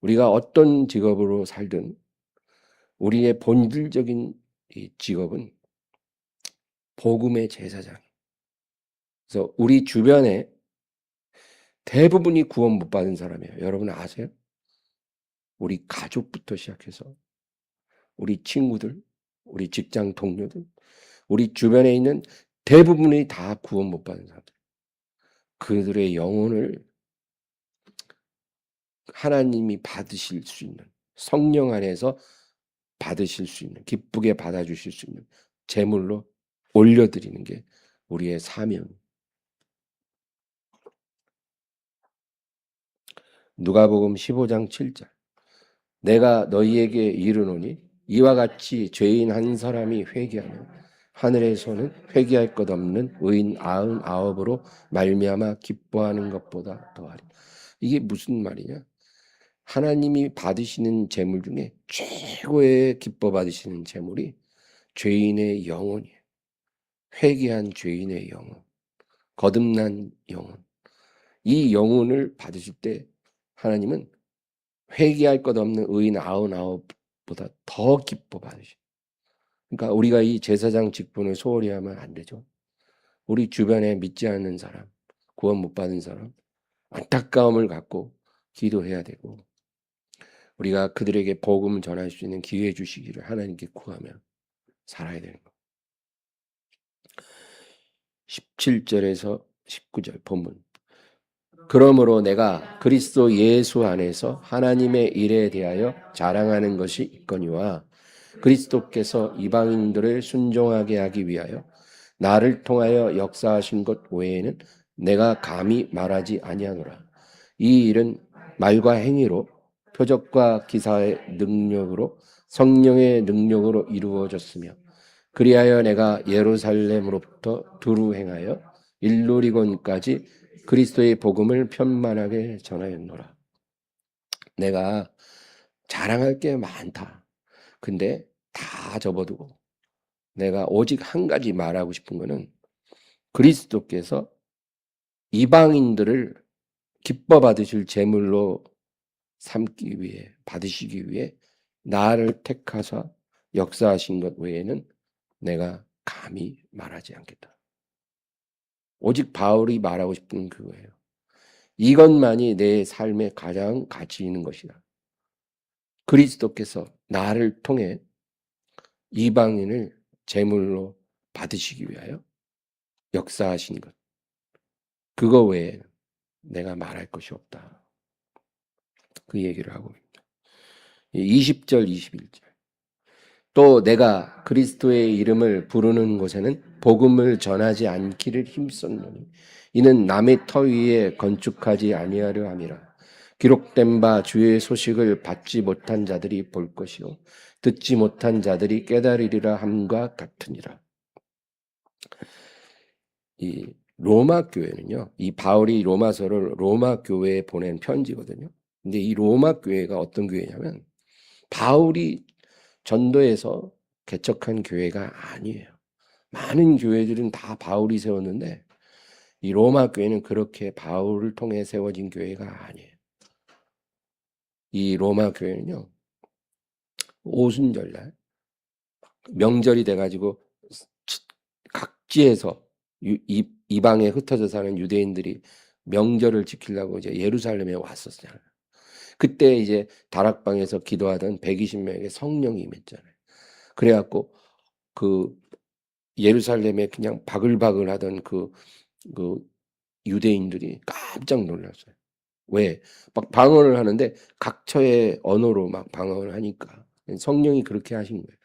우리가 어떤 직업으로 살든 우리의 본질적인 이 직업은 복음의 제사장이에요. 그래서 우리 주변에 대부분이 구원 못 받은 사람이에요. 여러분 아세요? 우리 가족부터 시작해서 우리 친구들, 우리 직장 동료들, 우리 주변에 있는 대부분이 다 구원 못 받은 사람들. 그들의 영혼을 하나님이 받으실 수 있는 성령 안에서 받으실 수 있는 기쁘게 받아주실 수 있는 제물로 올려드리는 게 우리의 사명. 누가복음 15장 7절. 내가 너희에게 이르노니 이와 같이 죄인 한 사람이 회개하면 하늘에서는 회개할 것 없는 의인 99으로 말미암아 기뻐하는 것보다 더하리. 이게 무슨 말이냐? 하나님이 받으시는 제물 중에 최고의 기뻐 받으시는 제물이 죄인의 영혼이에요. 회개한 죄인의 영혼, 거듭난 영혼. 이 영혼을 받으실 때 하나님은 회개할 것 없는 의인 99보다 더 기뻐 받으시. 그러니까 우리가 이 제사장 직분을 소홀히 하면 안 되죠. 우리 주변에 믿지 않는 사람, 구원 못 받은 사람, 안타까움을 갖고 기도해야 되고, 우리가 그들에게 복음을 전할 수 있는 기회 주시기를 하나님께 구하며 살아야 되는 거. 17절에서 19절 본문. 그러므로 내가 그리스도 예수 안에서 하나님의 일에 대하여 자랑하는 것이 있거니와 그리스도께서 이방인들을 순종하게 하기 위하여 나를 통하여 역사하신 것 외에는 내가 감히 말하지 아니하노라. 이 일은 말과 행위로 표적과 기사의 능력으로 성령의 능력으로 이루어졌으며 그리하여 내가 예루살렘으로부터 두루 행하여 일루리곤까지 그리스도의 복음을 편만하게 전하였노라. 내가 자랑할 게 많다. 근데 다 접어두고 내가 오직 한 가지 말하고 싶은 거는 그리스도께서 이방인들을 기뻐 받으실 제물로 삼기 위해 받으시기 위해 나를 택하사 역사하신 것 외에는 내가 감히 말하지 않겠다. 오직 바울이 말하고 싶은 그거예요. 이것만이 내 삶에 가장 가치 있는 것이다. 그리스도께서 나를 통해 이방인을 제물로 받으시기 위하여 역사하신 것. 그거 외에 내가 말할 것이 없다. 그 얘기를 하고 있습니다. 20절, 21절. 또 내가 그리스도의 이름을 부르는 곳에는 복음을 전하지 않기를 힘썼노니 이는 남의 터 위에 건축하지 아니하려 함이라. 기록된 바 주의 소식을 받지 못한 자들이 볼 것이요 듣지 못한 자들이 깨달으리라 함과 같으니라. 이 로마 교회는요, 이 바울이 로마서를 로마 교회에 보낸 편지거든요. 근데 이 로마 교회가 어떤 교회냐면 바울이 전도해서 개척한 교회가 아니에요. 많은 교회들은 다 바울이 세웠는데 이 로마 교회는 그렇게 바울을 통해 세워진 교회가 아니에요. 이 로마 교회는요, 오순절날 명절이 돼가지고 각지에서 이방에 흩어져 사는 유대인들이 명절을 지키려고 이제 예루살렘에 왔었잖아요. 그때 이제 다락방에서 기도하던 120명에게 성령이 임했잖아요. 그래갖고 그 예루살렘에 그냥 바글바글 하던 그 유대인들이 깜짝 놀랐어요. 왜? 막 방언을 하는데 각처의 언어로 막 방언을 하니까 성령이 그렇게 하신 거예요.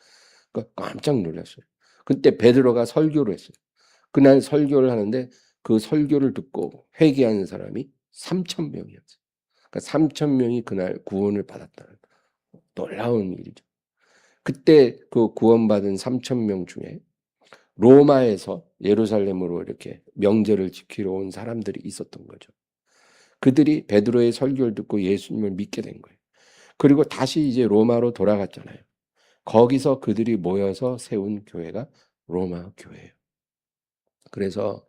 그러니까 깜짝 놀랐어요. 그때 베드로가 설교를 했어요. 그날 설교를 하는데 그 설교를 듣고 회개하는 사람이 3,000명이었어요. 그러니까 3,000명이 그날 구원을 받았다는 놀라운 일이죠. 그때 그 구원받은 3,000명 중에 로마에서 예루살렘으로 이렇게 명절을 지키러 온 사람들이 있었던 거죠. 그들이 베드로의 설교를 듣고 예수님을 믿게 된 거예요. 그리고 다시 이제 로마로 돌아갔잖아요. 거기서 그들이 모여서 세운 교회가 로마 교회예요. 그래서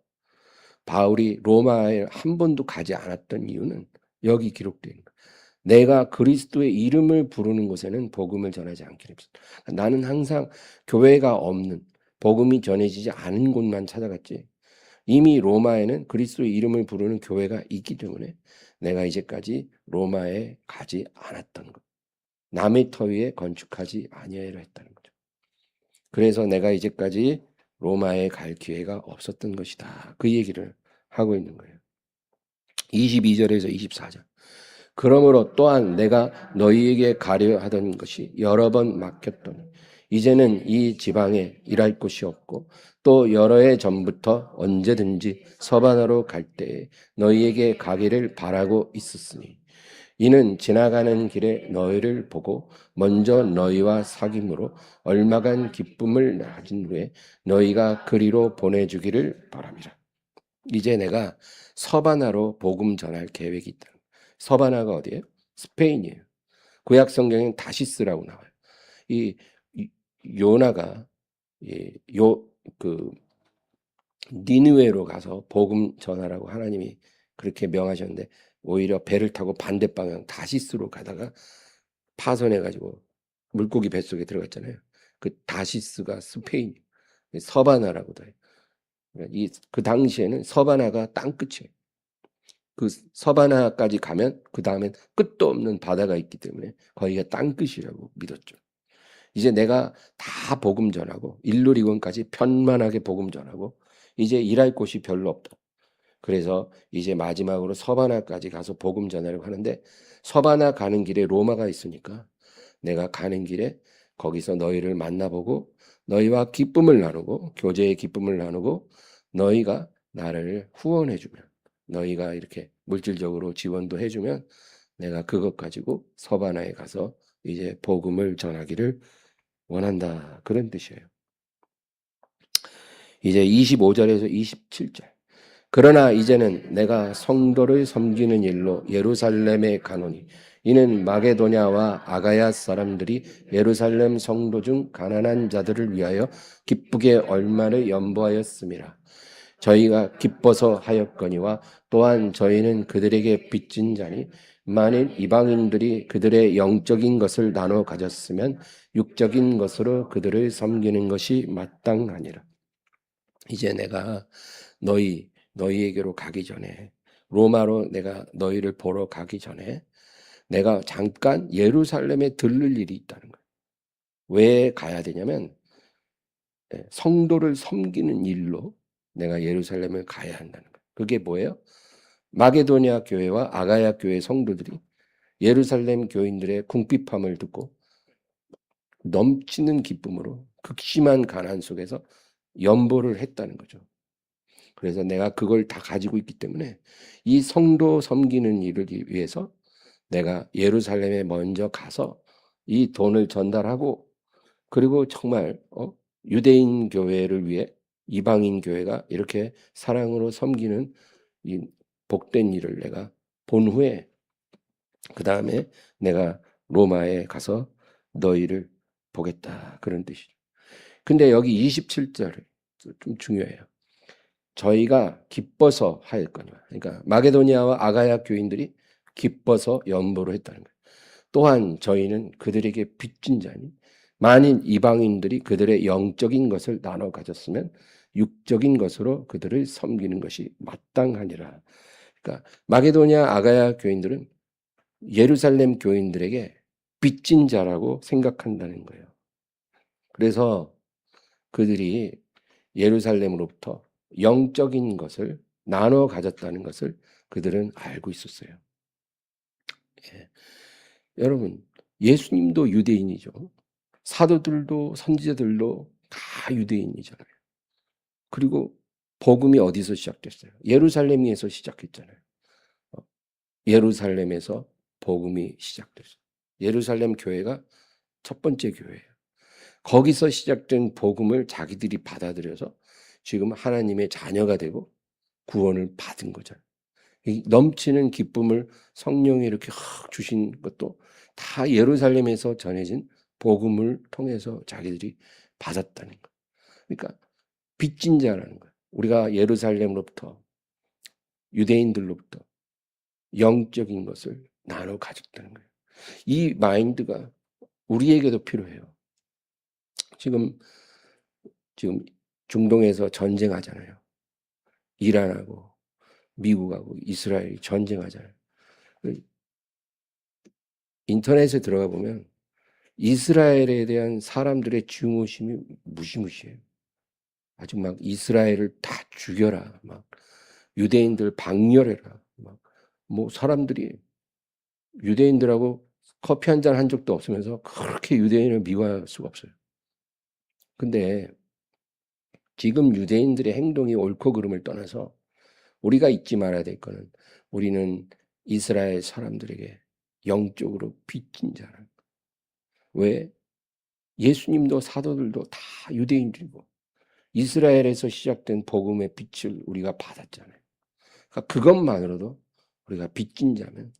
바울이 로마에 한 번도 가지 않았던 이유는 여기 기록된 거예요. 내가 그리스도의 이름을 부르는 곳에는 복음을 전하지 않기로 했습니다. 나는 항상 교회가 없는 복음이 전해지지 않은 곳만 찾아갔지. 이미 로마에는 그리스도의 이름을 부르는 교회가 있기 때문에 내가 이제까지 로마에 가지 않았던 것. 남의 터 위에 건축하지 아니하려 했다는 거죠. 그래서 내가 이제까지 로마에 갈 기회가 없었던 것이다. 그 얘기를 하고 있는 거예요. 22절에서 24절. 그러므로 또한 내가 너희에게 가려 하던 것이 여러 번 막혔더니 이제는 이 지방에 일할 곳이 없고 또 여러 해 전부터 언제든지 서바나로 갈 때에 너희에게 가기를 바라고 있었으니 이는 지나가는 길에 너희를 보고 먼저 너희와 사귐으로 얼마간 기쁨을 가진 후에 너희가 그리로 보내주기를 바랍니다. 이제 내가 서바나로 복음 전할 계획이 있다. 서바나가 어디예요? 스페인이에요. 구약 성경엔 다시스라고 나와요. 이 요나가 그 니느웨로 가서 복음 전하라고 하나님이 그렇게 명하셨는데 오히려 배를 타고 반대 방향 다시스로 가다가 파손해가지고 물고기 뱃속에 들어갔잖아요. 그 다시스가 스페인 서바나라고도 해요. 그 당시에는 서바나가 땅끝이에요. 그 서바나까지 가면 그 다음엔 끝도 없는 바다가 있기 때문에 거기가 땅끝이라고 믿었죠. 이제 내가 다 복음 전하고 일루리건까지 편만하게 복음 전하고 이제 일할 곳이 별로 없다. 그래서 이제 마지막으로 서바나까지 가서 복음 전하려고 하는데 서바나 가는 길에 로마가 있으니까 내가 가는 길에 거기서 너희를 만나보고 너희와 기쁨을 나누고 교제의 기쁨을 나누고 너희가 나를 후원해주면 너희가 이렇게 물질적으로 지원도 해주면 내가 그것 가지고 서바나에 가서 이제 복음을 전하기를 원한다. 그런 뜻이에요. 이제 25절에서 27절. 그러나 이제는 내가 성도를 섬기는 일로 예루살렘에 가노니 이는 마게도냐와 아가야 사람들이 예루살렘 성도 중 가난한 자들을 위하여 기쁘게 얼마를 연보하였음이라. 저희가 기뻐서 하였거니와 또한 저희는 그들에게 빚진 자니 만일 이방인들이 그들의 영적인 것을 나눠 가졌으면 육적인 것으로 그들을 섬기는 것이 마땅하니라. 이제 내가 너희에게로 가기 전에 로마로 내가 너희를 보러 가기 전에 내가 잠깐 예루살렘에 들를 일이 있다는 거예요. 왜 가야 되냐면 성도를 섬기는 일로 내가 예루살렘을 가야 한다는 거예요. 그게 뭐예요? 마게도냐 교회와 아가야 교회 성도들이 예루살렘 교인들의 궁핍함을 듣고 넘치는 기쁨으로 극심한 가난 속에서 연보를 했다는 거죠. 그래서 내가 그걸 다 가지고 있기 때문에 이 성도 섬기는 일을 위해서 내가 예루살렘에 먼저 가서 이 돈을 전달하고 그리고 정말 유대인 교회를 위해 이방인 교회가 이렇게 사랑으로 섬기는 이 복된 일을 내가 본 후에 그 다음에 내가 로마에 가서 너희를 보겠다. 그런 뜻이죠. 근데 여기 27절이 좀 중요해요. 저희가 기뻐서 하였거니와. 그러니까 마게도니아와 아가야 교인들이 기뻐서 연보를 했다는 거예요. 또한 저희는 그들에게 빚진 자니 만일 이방인들이 그들의 영적인 것을 나눠 가졌으면 육적인 것으로 그들을 섬기는 것이 마땅하니라. 그러니까 마게도니아 아가야 교인들은 예루살렘 교인들에게 빚진 자라고 생각한다는 거예요. 그래서 그들이 예루살렘으로부터 영적인 것을 나눠 가졌다는 것을 그들은 알고 있었어요. 예. 여러분, 예수님도 유대인이죠. 사도들도 선지자들도 다 유대인이잖아요. 그리고 복음이 어디서 시작됐어요? 예루살렘에서 시작했잖아요. 예루살렘에서 복음이 시작됐어요. 예루살렘 교회가 첫 번째 교회예요. 거기서 시작된 복음을 자기들이 받아들여서 지금 하나님의 자녀가 되고 구원을 받은 거잖아요. 이 넘치는 기쁨을 성령이 이렇게 확 주신 것도 다 예루살렘에서 전해진 복음을 통해서 자기들이 받았다는 거. 그러니까 빚진 자라는 거예요. 우리가 예루살렘으로부터 유대인들로부터 영적인 것을 나눠 가졌다는 거예요. 이 마인드가 우리에게도 필요해요. 지금 중동에서 전쟁하잖아요. 이란하고 미국하고 이스라엘이 전쟁하잖아요. 인터넷에 들어가 보면 이스라엘에 대한 사람들의 증오심이 무시무시해요. 아주 막 이스라엘을 다 죽여라, 막 유대인들 박멸해라, 막 뭐 사람들이 유대인들하고 커피 한 잔 한 적도 없으면서 그렇게 유대인을 미워할 수가 없어요. 근데 지금 유대인들의 행동이 옳고 그름을 떠나서 우리가 잊지 말아야 될 거는 우리는 이스라엘 사람들에게 영적으로 빚진 자라는 거. 왜? 예수님도 사도들도 다 유대인들이고 이스라엘에서 시작된 복음의 빛을 우리가 받았잖아요. 그러니까 그것만으로도 우리가 빚진 자면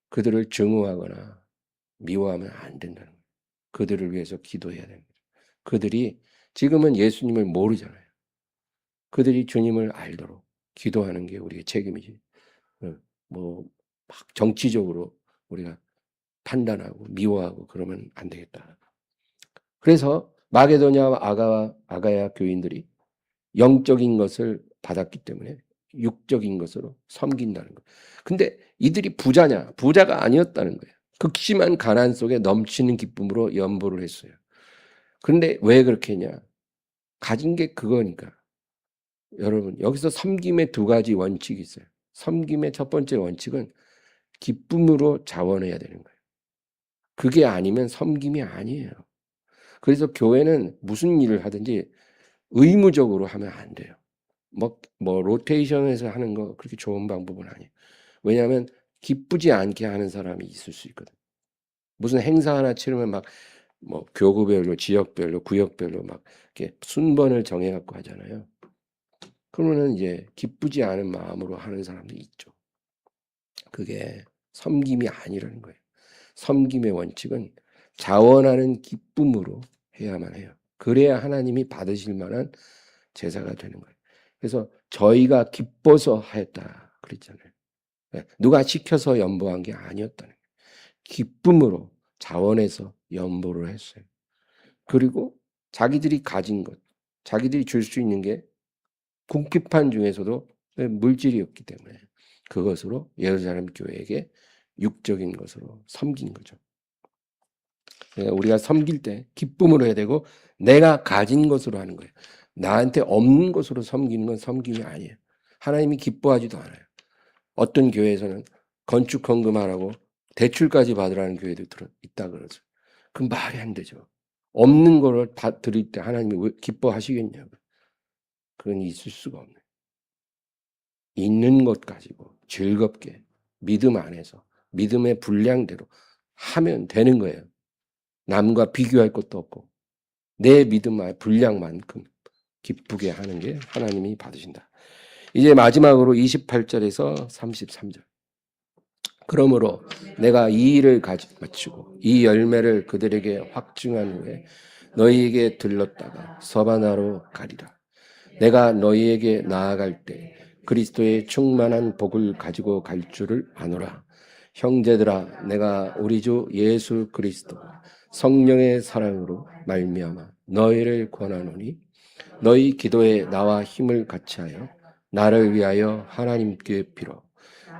그들을 증오하거나 미워하면 안 된다는 거예요. 그들을 위해서 기도해야 되는 거죠. 그들이 지금은 예수님을 모르잖아요. 그들이 주님을 알도록 기도하는 게 우리의 책임이지. 뭐 막 정치적으로 우리가 판단하고 미워하고 그러면 안 되겠다. 그래서 마게도냐와 아가야 교인들이 영적인 것을 받았기 때문에 육적인 것으로 섬긴다는 거예요. 근데 이들이 부자냐? 부자가 아니었다는 거예요. 극심한 가난 속에 넘치는 기쁨으로 연보를 했어요. 그런데 왜 그렇게 했냐? 가진 게 그거니까. 여러분, 여기서 섬김의 두 가지 원칙이 있어요. 섬김의 첫 번째 원칙은 기쁨으로 자원해야 되는 거예요. 그게 아니면 섬김이 아니에요. 그래서 교회는 무슨 일을 하든지 의무적으로 하면 안 돼요. 로테이션에서 하는 거 그렇게 좋은 방법은 아니에요. 왜냐하면 기쁘지 않게 하는 사람이 있을 수 있거든. 무슨 행사 하나 치르면 교구별로, 지역별로, 구역별로 막 이렇게 순번을 정해갖고 하잖아요. 그러면은 이제 기쁘지 않은 마음으로 하는 사람도 있죠. 그게 섬김이 아니라는 거예요. 섬김의 원칙은 자원하는 기쁨으로 해야만 해요. 그래야 하나님이 받으실 만한 제사가 되는 거예요. 그래서 저희가 기뻐서 하였다 그랬잖아요. 누가 시켜서 연보한 게 아니었다는 거예요. 기쁨으로 자원해서 연보를 했어요. 그리고 자기들이 가진 것, 자기들이 줄 수 있는 게 궁핍한 중에서도 물질이었기 때문에 그것으로 예루살렘 교회에게 육적인 것으로 섬긴 거죠. 우리가 섬길 때 기쁨으로 해야 되고 내가 가진 것으로 하는 거예요. 나한테 없는 것으로 섬기는 건 섬김이 아니에요. 하나님이 기뻐하지도 않아요. 어떤 교회에서는 건축 헌금하라고 대출까지 받으라는 교회도 있다 그러죠. 그 말이 안 되죠. 없는 거를 드릴 때 하나님이 왜 기뻐하시겠냐고. 그건 있을 수가 없네. 있는 것 가지고 즐겁게 믿음 안에서 믿음의 분량대로 하면 되는 거예요. 남과 비교할 것도 없고 내 믿음 분량만큼 기쁘게 하는 게 하나님이 받으신다. 이제 마지막으로 28절에서 33절. 그러므로 내가 이 일을 마치고 이 열매를 그들에게 확증한 후에 너희에게 들렀다가 서바나로 가리라. 내가 너희에게 나아갈 때 그리스도의 충만한 복을 가지고 갈 줄을 아노라. 형제들아, 내가 우리 주 예수 그리스도 성령의 사랑으로 말미암아 너희를 권하노니 너희 기도에 나와 힘을 같이하여 나를 위하여 하나님께 빌어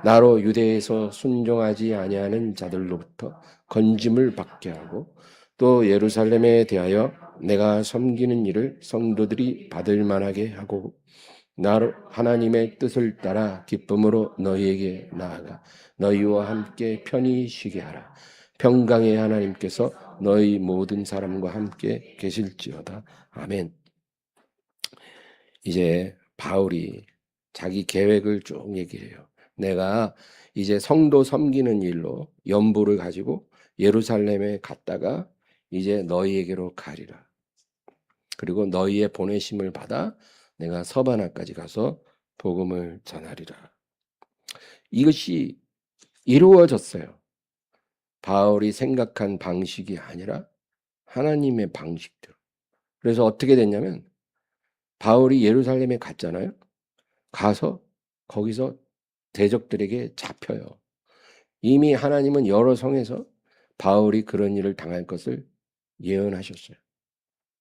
나로 유대에서 순종하지 아니하는 자들로부터 건짐을 받게 하고 또 예루살렘에 대하여 내가 섬기는 일을 성도들이 받을 만하게 하고 나로 하나님의 뜻을 따라 기쁨으로 너희에게 나아가 너희와 함께 편히 쉬게 하라. 평강의 하나님께서 너희 모든 사람과 함께 계실지어다. 아멘. 이제 바울이 자기 계획을 쭉 얘기해요. 내가 이제 성도 섬기는 일로 연보를 가지고 예루살렘에 갔다가 이제 너희에게로 가리라. 그리고 너희의 보내심을 받아 내가 서바나까지 가서 복음을 전하리라. 이것이 이루어졌어요. 바울이 생각한 방식이 아니라 하나님의 방식대로. 그래서 어떻게 됐냐면 바울이 예루살렘에 갔잖아요. 가서 거기서 대적들에게 잡혀요. 이미 하나님은 여러 성에서 바울이 그런 일을 당할 것을 예언하셨어요.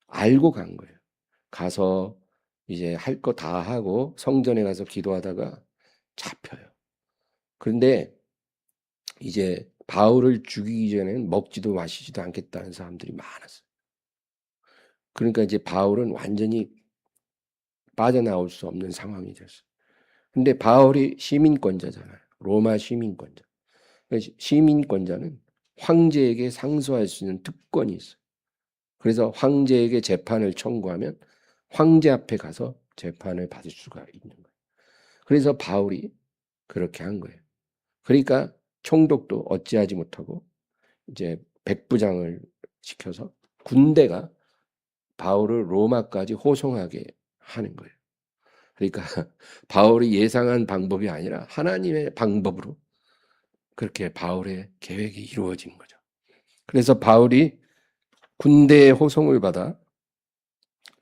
알고 간 거예요. 가서 이제 할 거 다 하고 성전에 가서 기도하다가 잡혀요. 그런데 이제 바울을 죽이기 전에는 먹지도 마시지도 않겠다는 사람들이 많았어요. 그러니까 이제 바울은 완전히 빠져나올 수 없는 상황이 됐어요. 근데 바울이 시민권자잖아요. 로마 시민권자. 시민권자는 황제에게 상소할 수 있는 특권이 있어요. 그래서 황제에게 재판을 청구하면 황제 앞에 가서 재판을 받을 수가 있는 거예요. 그래서 바울이 그렇게 한 거예요. 그러니까 총독도 어찌하지 못하고 이제 백부장을 시켜서 군대가 바울을 로마까지 호송하게 하는 거예요. 그러니까 바울이 예상한 방법이 아니라 하나님의 방법으로 그렇게 바울의 계획이 이루어진 거죠. 그래서 바울이 군대의 호송을 받아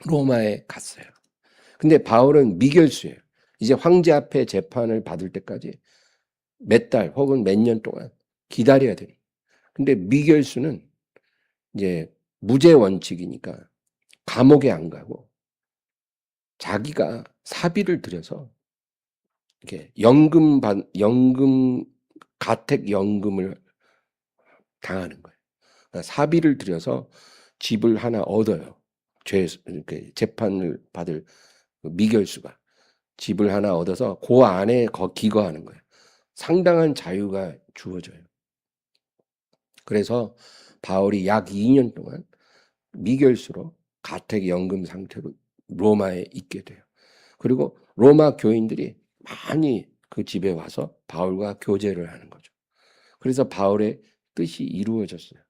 로마에 갔어요. 근데 바울은 미결수예요. 이제 황제 앞에 재판을 받을 때까지 몇 달 혹은 몇 년 동안 기다려야 돼요. 근데 미결수는 이제 무죄 원칙이니까 감옥에 안 가고 자기가 사비를 들여서 이렇게 연금 가택 연금을 당하는 거예요. 그러니까 사비를 들여서 집을 하나 얻어요. 이렇게 재판을 받을 미결수가 집을 하나 얻어서 그 안에 기거하는 거예요. 상당한 자유가 주어져요. 그래서 바울이 약 2년 동안 미결수로 가택연금 상태로 로마에 있게 돼요. 그리고 로마 교인들이 많이 그 집에 와서 바울과 교제를 하는 거죠. 그래서 바울의 뜻이 이루어졌어요.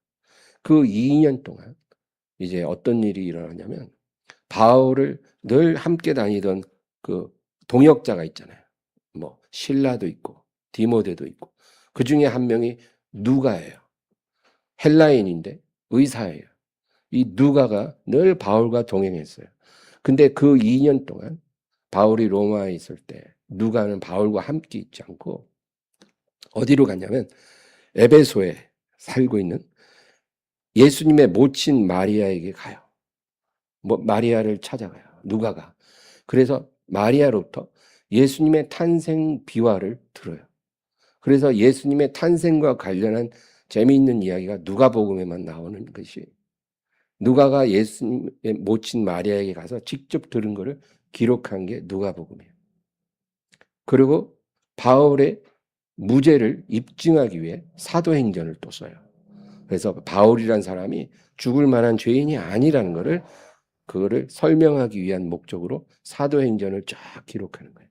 그 2년 동안 이제 어떤 일이 일어나냐면 바울을 늘 함께 다니던 그 동역자가 있잖아요. 뭐 실라도 있고 디모데도 있고 그 중에 한 명이 누가예요. 헬라인인데 의사예요. 이 누가가 늘 바울과 동행했어요. 근데 그 2년 동안 바울이 로마에 있을 때 누가는 바울과 함께 있지 않고 어디로 갔냐면 에베소에 살고 있는 예수님의 모친 마리아에게 가요. 마리아를 찾아가요. 누가가. 그래서 마리아로부터 예수님의 탄생 비화를 들어요. 그래서 예수님의 탄생과 관련한 재미있는 이야기가 누가복음에만 나오는 것이 누가가 예수님의 모친 마리아에게 가서 직접 들은 것을 기록한 게 누가복음이에요. 그리고 바울의 무죄를 입증하기 위해 사도행전을 또 써요. 그래서 바울이란 사람이 죽을 만한 죄인이 아니라는 것을 그거를 설명하기 위한 목적으로 사도행전을 쫙 기록하는 거예요.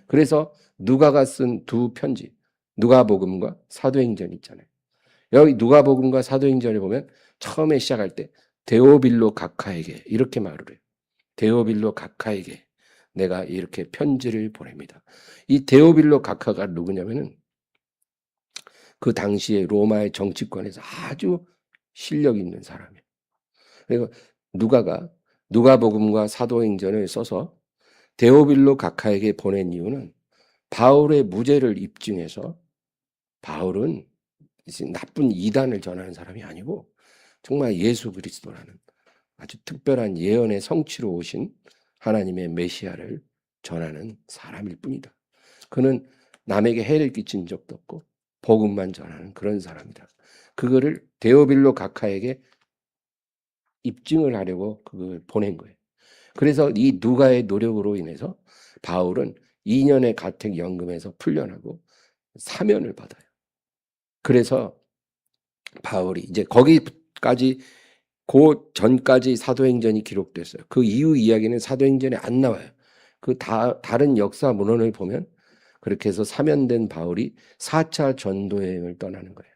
그래서 누가가 쓴 두 편지, 누가복음과 사도행전 있잖아요. 여기 누가복음과 사도행전을 보면 처음에 시작할 때 데오빌로 각하에게 이렇게 말을 해요. 데오빌로 각하에게 내가 이렇게 편지를 보냅니다. 이 데오빌로 각하가 누구냐면은 그 당시에 로마의 정치권에서 아주 실력 있는 사람이에요. 그리고 누가가 누가복음과 사도행전을 써서 데오빌로 각하에게 보낸 이유는 바울의 무죄를 입증해서 바울은 나쁜 이단을 전하는 사람이 아니고 정말 예수 그리스도라는 아주 특별한 예언의 성취로 오신 하나님의 메시아를 전하는 사람일 뿐이다. 그는 남에게 해를 끼친 적도 없고 복음만 전하는 그런 사람이다. 그거를 데오빌로 각하에게 입증을 하려고 그걸 보낸 거예요. 그래서 이 누가의 노력으로 인해서 바울은 2년의 가택연금에서 풀려나고 사면을 받아요. 그래서 바울이 이제 거기까지 그 전까지 사도행전이 기록됐어요. 그 이후 이야기는 사도행전에 안 나와요. 다른 역사 문헌을 보면 그렇게 해서 사면된 바울이 4차 전도 여행을 떠나는 거예요.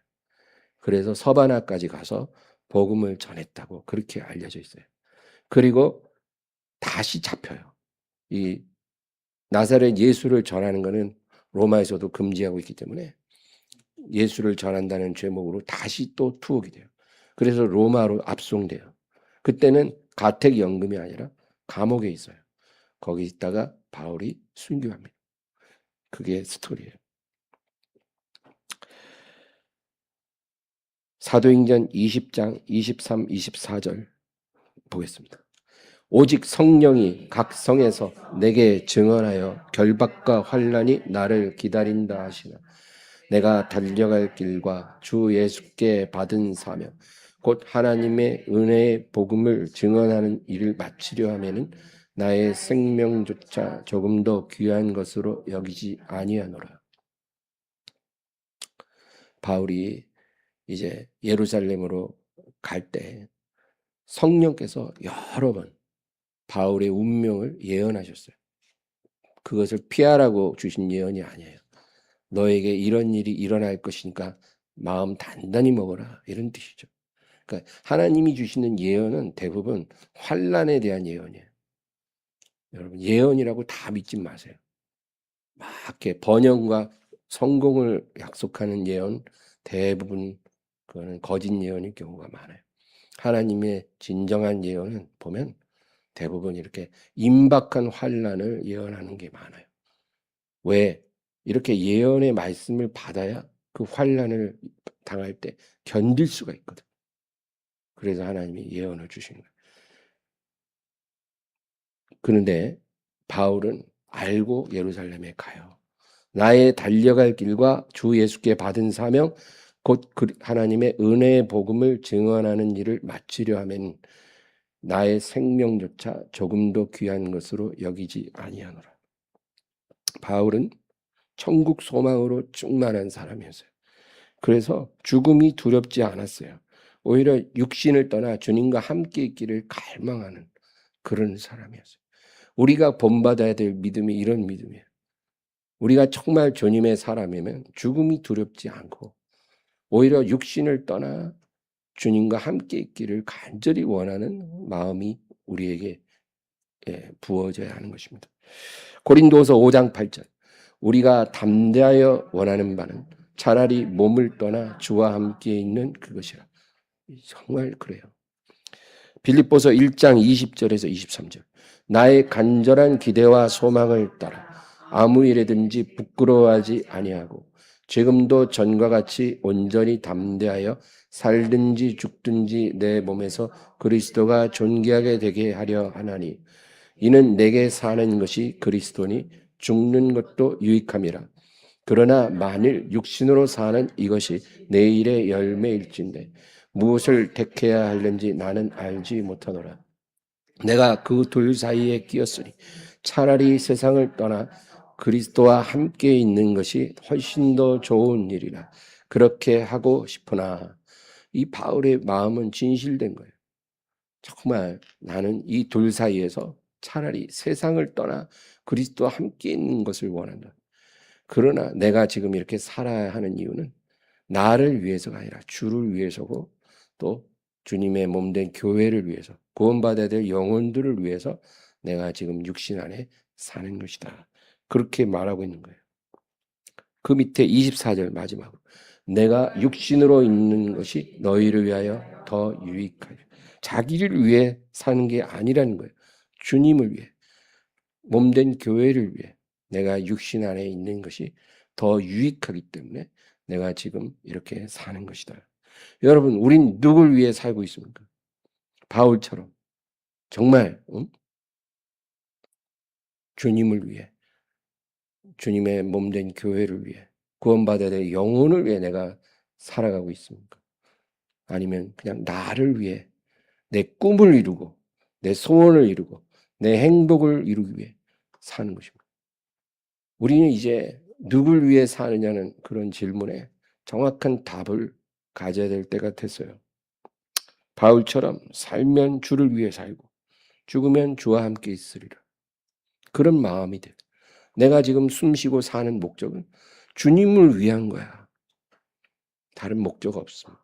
그래서 서바나까지 가서 복음을 전했다고 그렇게 알려져 있어요. 그리고 다시 잡혀요. 이 나사렛 예수를 전하는 것은 로마에서도 금지하고 있기 때문에 예수를 전한다는 죄목으로 다시 또 투옥이 돼요. 그래서 로마로 압송돼요. 그때는 가택연금이 아니라 감옥에 있어요. 거기 있다가 바울이 순교합니다. 그게 스토리예요. 사도행전 20장 23, 24절 보겠습니다. 오직 성령이 각 성에서 내게 증언하여 결박과 환난이 나를 기다린다 하시나 내가 달려갈 길과 주 예수께 받은 사명 곧 하나님의 은혜의 복음을 증언하는 일을 마치려 하면은 나의 생명조차 조금 더 귀한 것으로 여기지 아니하노라. 바울이 이제 예루살렘으로 갈 때 성령께서 여러 번 바울의 운명을 예언하셨어요. 그것을 피하라고 주신 예언이 아니에요. 너에게 이런 일이 일어날 것이니까 마음 단단히 먹어라 이런 뜻이죠. 그러니까 하나님이 주시는 예언은 대부분 환난에 대한 예언이에요. 여러분 예언이라고 다 믿지 마세요. 막 이렇게 번영과 성공을 약속하는 예언 대부분 그거는 거짓 예언일 경우가 많아요. 하나님의 진정한 예언은 보면 대부분 이렇게 임박한 환난을 예언하는 게 많아요. 왜? 이렇게 예언의 말씀을 받아야 그 환난을 당할 때 견딜 수가 있거든. 그래서 하나님이 예언을 주신 거예요. 그런데 바울은 알고 예루살렘에 가요. 나의 달려갈 길과 주 예수께 받은 사명 곧 하나님의 은혜의 복음을 증언하는 일을 마치려 하면 나의 생명조차 조금도 귀한 것으로 여기지 아니하노라. 바울은 천국 소망으로 충만한 사람이었어요. 그래서 죽음이 두렵지 않았어요. 오히려 육신을 떠나 주님과 함께 있기를 갈망하는 그런 사람이었어요. 우리가 본받아야 될 믿음이 이런 믿음이에요. 우리가 정말 주님의 사람이면 죽음이 두렵지 않고 오히려 육신을 떠나 주님과 함께 있기를 간절히 원하는 마음이 우리에게 부어져야 하는 것입니다. 고린도서 5장 8절 우리가 담대하여 원하는 바는 차라리 몸을 떠나 주와 함께 있는 그것이라. 정말 그래요. 빌립보서 1장 20절에서 23절 나의 간절한 기대와 소망을 따라 아무 일에든지 부끄러워하지 아니하고 지금도 전과 같이 온전히 담대하여 살든지 죽든지 내 몸에서 그리스도가 존귀하게 되게 하려 하나니 이는 내게 사는 것이 그리스도니 죽는 것도 유익함이라. 그러나 만일 육신으로 사는 이것이 내일의 열매일진데 무엇을 택해야 할는지 나는 알지 못하노라. 내가 그 둘 사이에 끼었으니 차라리 세상을 떠나 그리스도와 함께 있는 것이 훨씬 더 좋은 일이라. 그렇게 하고 싶으나 이 바울의 마음은 진실된 거예요. 정말 나는 이 둘 사이에서 차라리 세상을 떠나 그리스도와 함께 있는 것을 원한다. 그러나 내가 지금 이렇게 살아야 하는 이유는 나를 위해서가 아니라 주를 위해서고 또 주님의 몸된 교회를 위해서 구원받아야 될 영혼들을 위해서 내가 지금 육신 안에 사는 것이다. 그렇게 말하고 있는 거예요. 그 밑에 24절 마지막으로 내가 육신으로 있는 것이 너희를 위하여 더 유익하리. 자기를 위해 사는 게 아니라는 거예요. 주님을 위해 몸된 교회를 위해 내가 육신 안에 있는 것이 더 유익하기 때문에 내가 지금 이렇게 사는 것이다. 여러분, 우린 누굴 위해 살고 있습니까? 바울처럼 정말 주님을 위해, 주님의 몸된 교회를 위해, 구원받아야 될 영혼을 위해 내가 살아가고 있습니까? 아니면 그냥 나를 위해 내 꿈을 이루고 내 소원을 이루고 내 행복을 이루기 위해 사는 것입니다. 우리는 이제 누굴 위해 사느냐는 그런 질문에 정확한 답을 가져야 될 때가 됐어요. 바울처럼 살면 주를 위해 살고 죽으면 주와 함께 있으리라. 그런 마음이 돼. 내가 지금 숨쉬고 사는 목적은 주님을 위한 거야. 다른 목적 없습니다.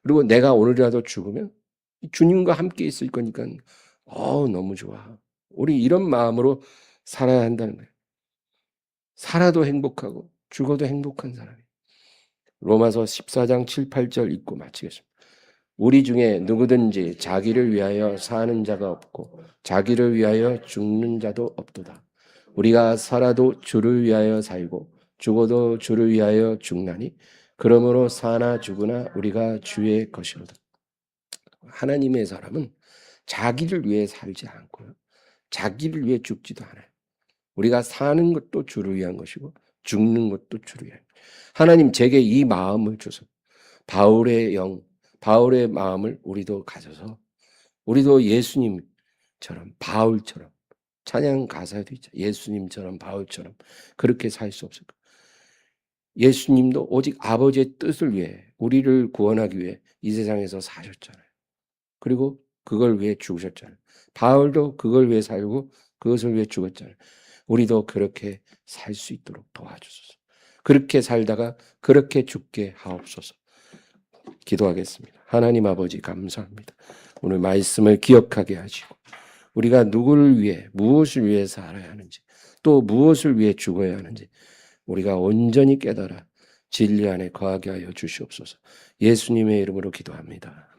그리고 내가 오늘이라도 죽으면 주님과 함께 있을 거니까 너무 좋아. 우리 이런 마음으로 살아야 한다는 거예요. 살아도 행복하고 죽어도 행복한 사람이. 로마서 14장 7, 8절 읽고 마치겠습니다. 우리 중에 누구든지 자기를 위하여 사는 자가 없고 자기를 위하여 죽는 자도 없도다. 우리가 살아도 주를 위하여 살고 죽어도 주를 위하여 죽나니 그러므로 사나 죽으나 우리가 주의 것이로다. 하나님의 사람은 자기를 위해 살지 않고요. 자기를 위해 죽지도 않아요. 우리가 사는 것도 주를 위한 것이고 죽는 것도 주를 위한 것이고 하나님 제게 이 마음을 주소. 바울의 마음을 우리도 가져서 우리도 예수님처럼 바울처럼 찬양 가사에도 있죠. 예수님처럼 바울처럼 그렇게 살 수 없을까? 예수님도 오직 아버지의 뜻을 위해 우리를 구원하기 위해 이 세상에서 사셨잖아요. 그리고 그걸 위해 죽으셨잖아요. 바울도 그걸 위해 살고 그것을 위해 죽었잖아요. 우리도 그렇게 살 수 있도록 도와주소서. 그렇게 살다가 그렇게 죽게 하옵소서. 기도하겠습니다. 하나님 아버지 감사합니다. 오늘 말씀을 기억하게 하시고 우리가 누구를 위해 무엇을 위해 살아야 하는지 또 무엇을 위해 죽어야 하는지 우리가 온전히 깨달아 진리 안에 거하게 하여 주시옵소서. 예수님의 이름으로 기도합니다.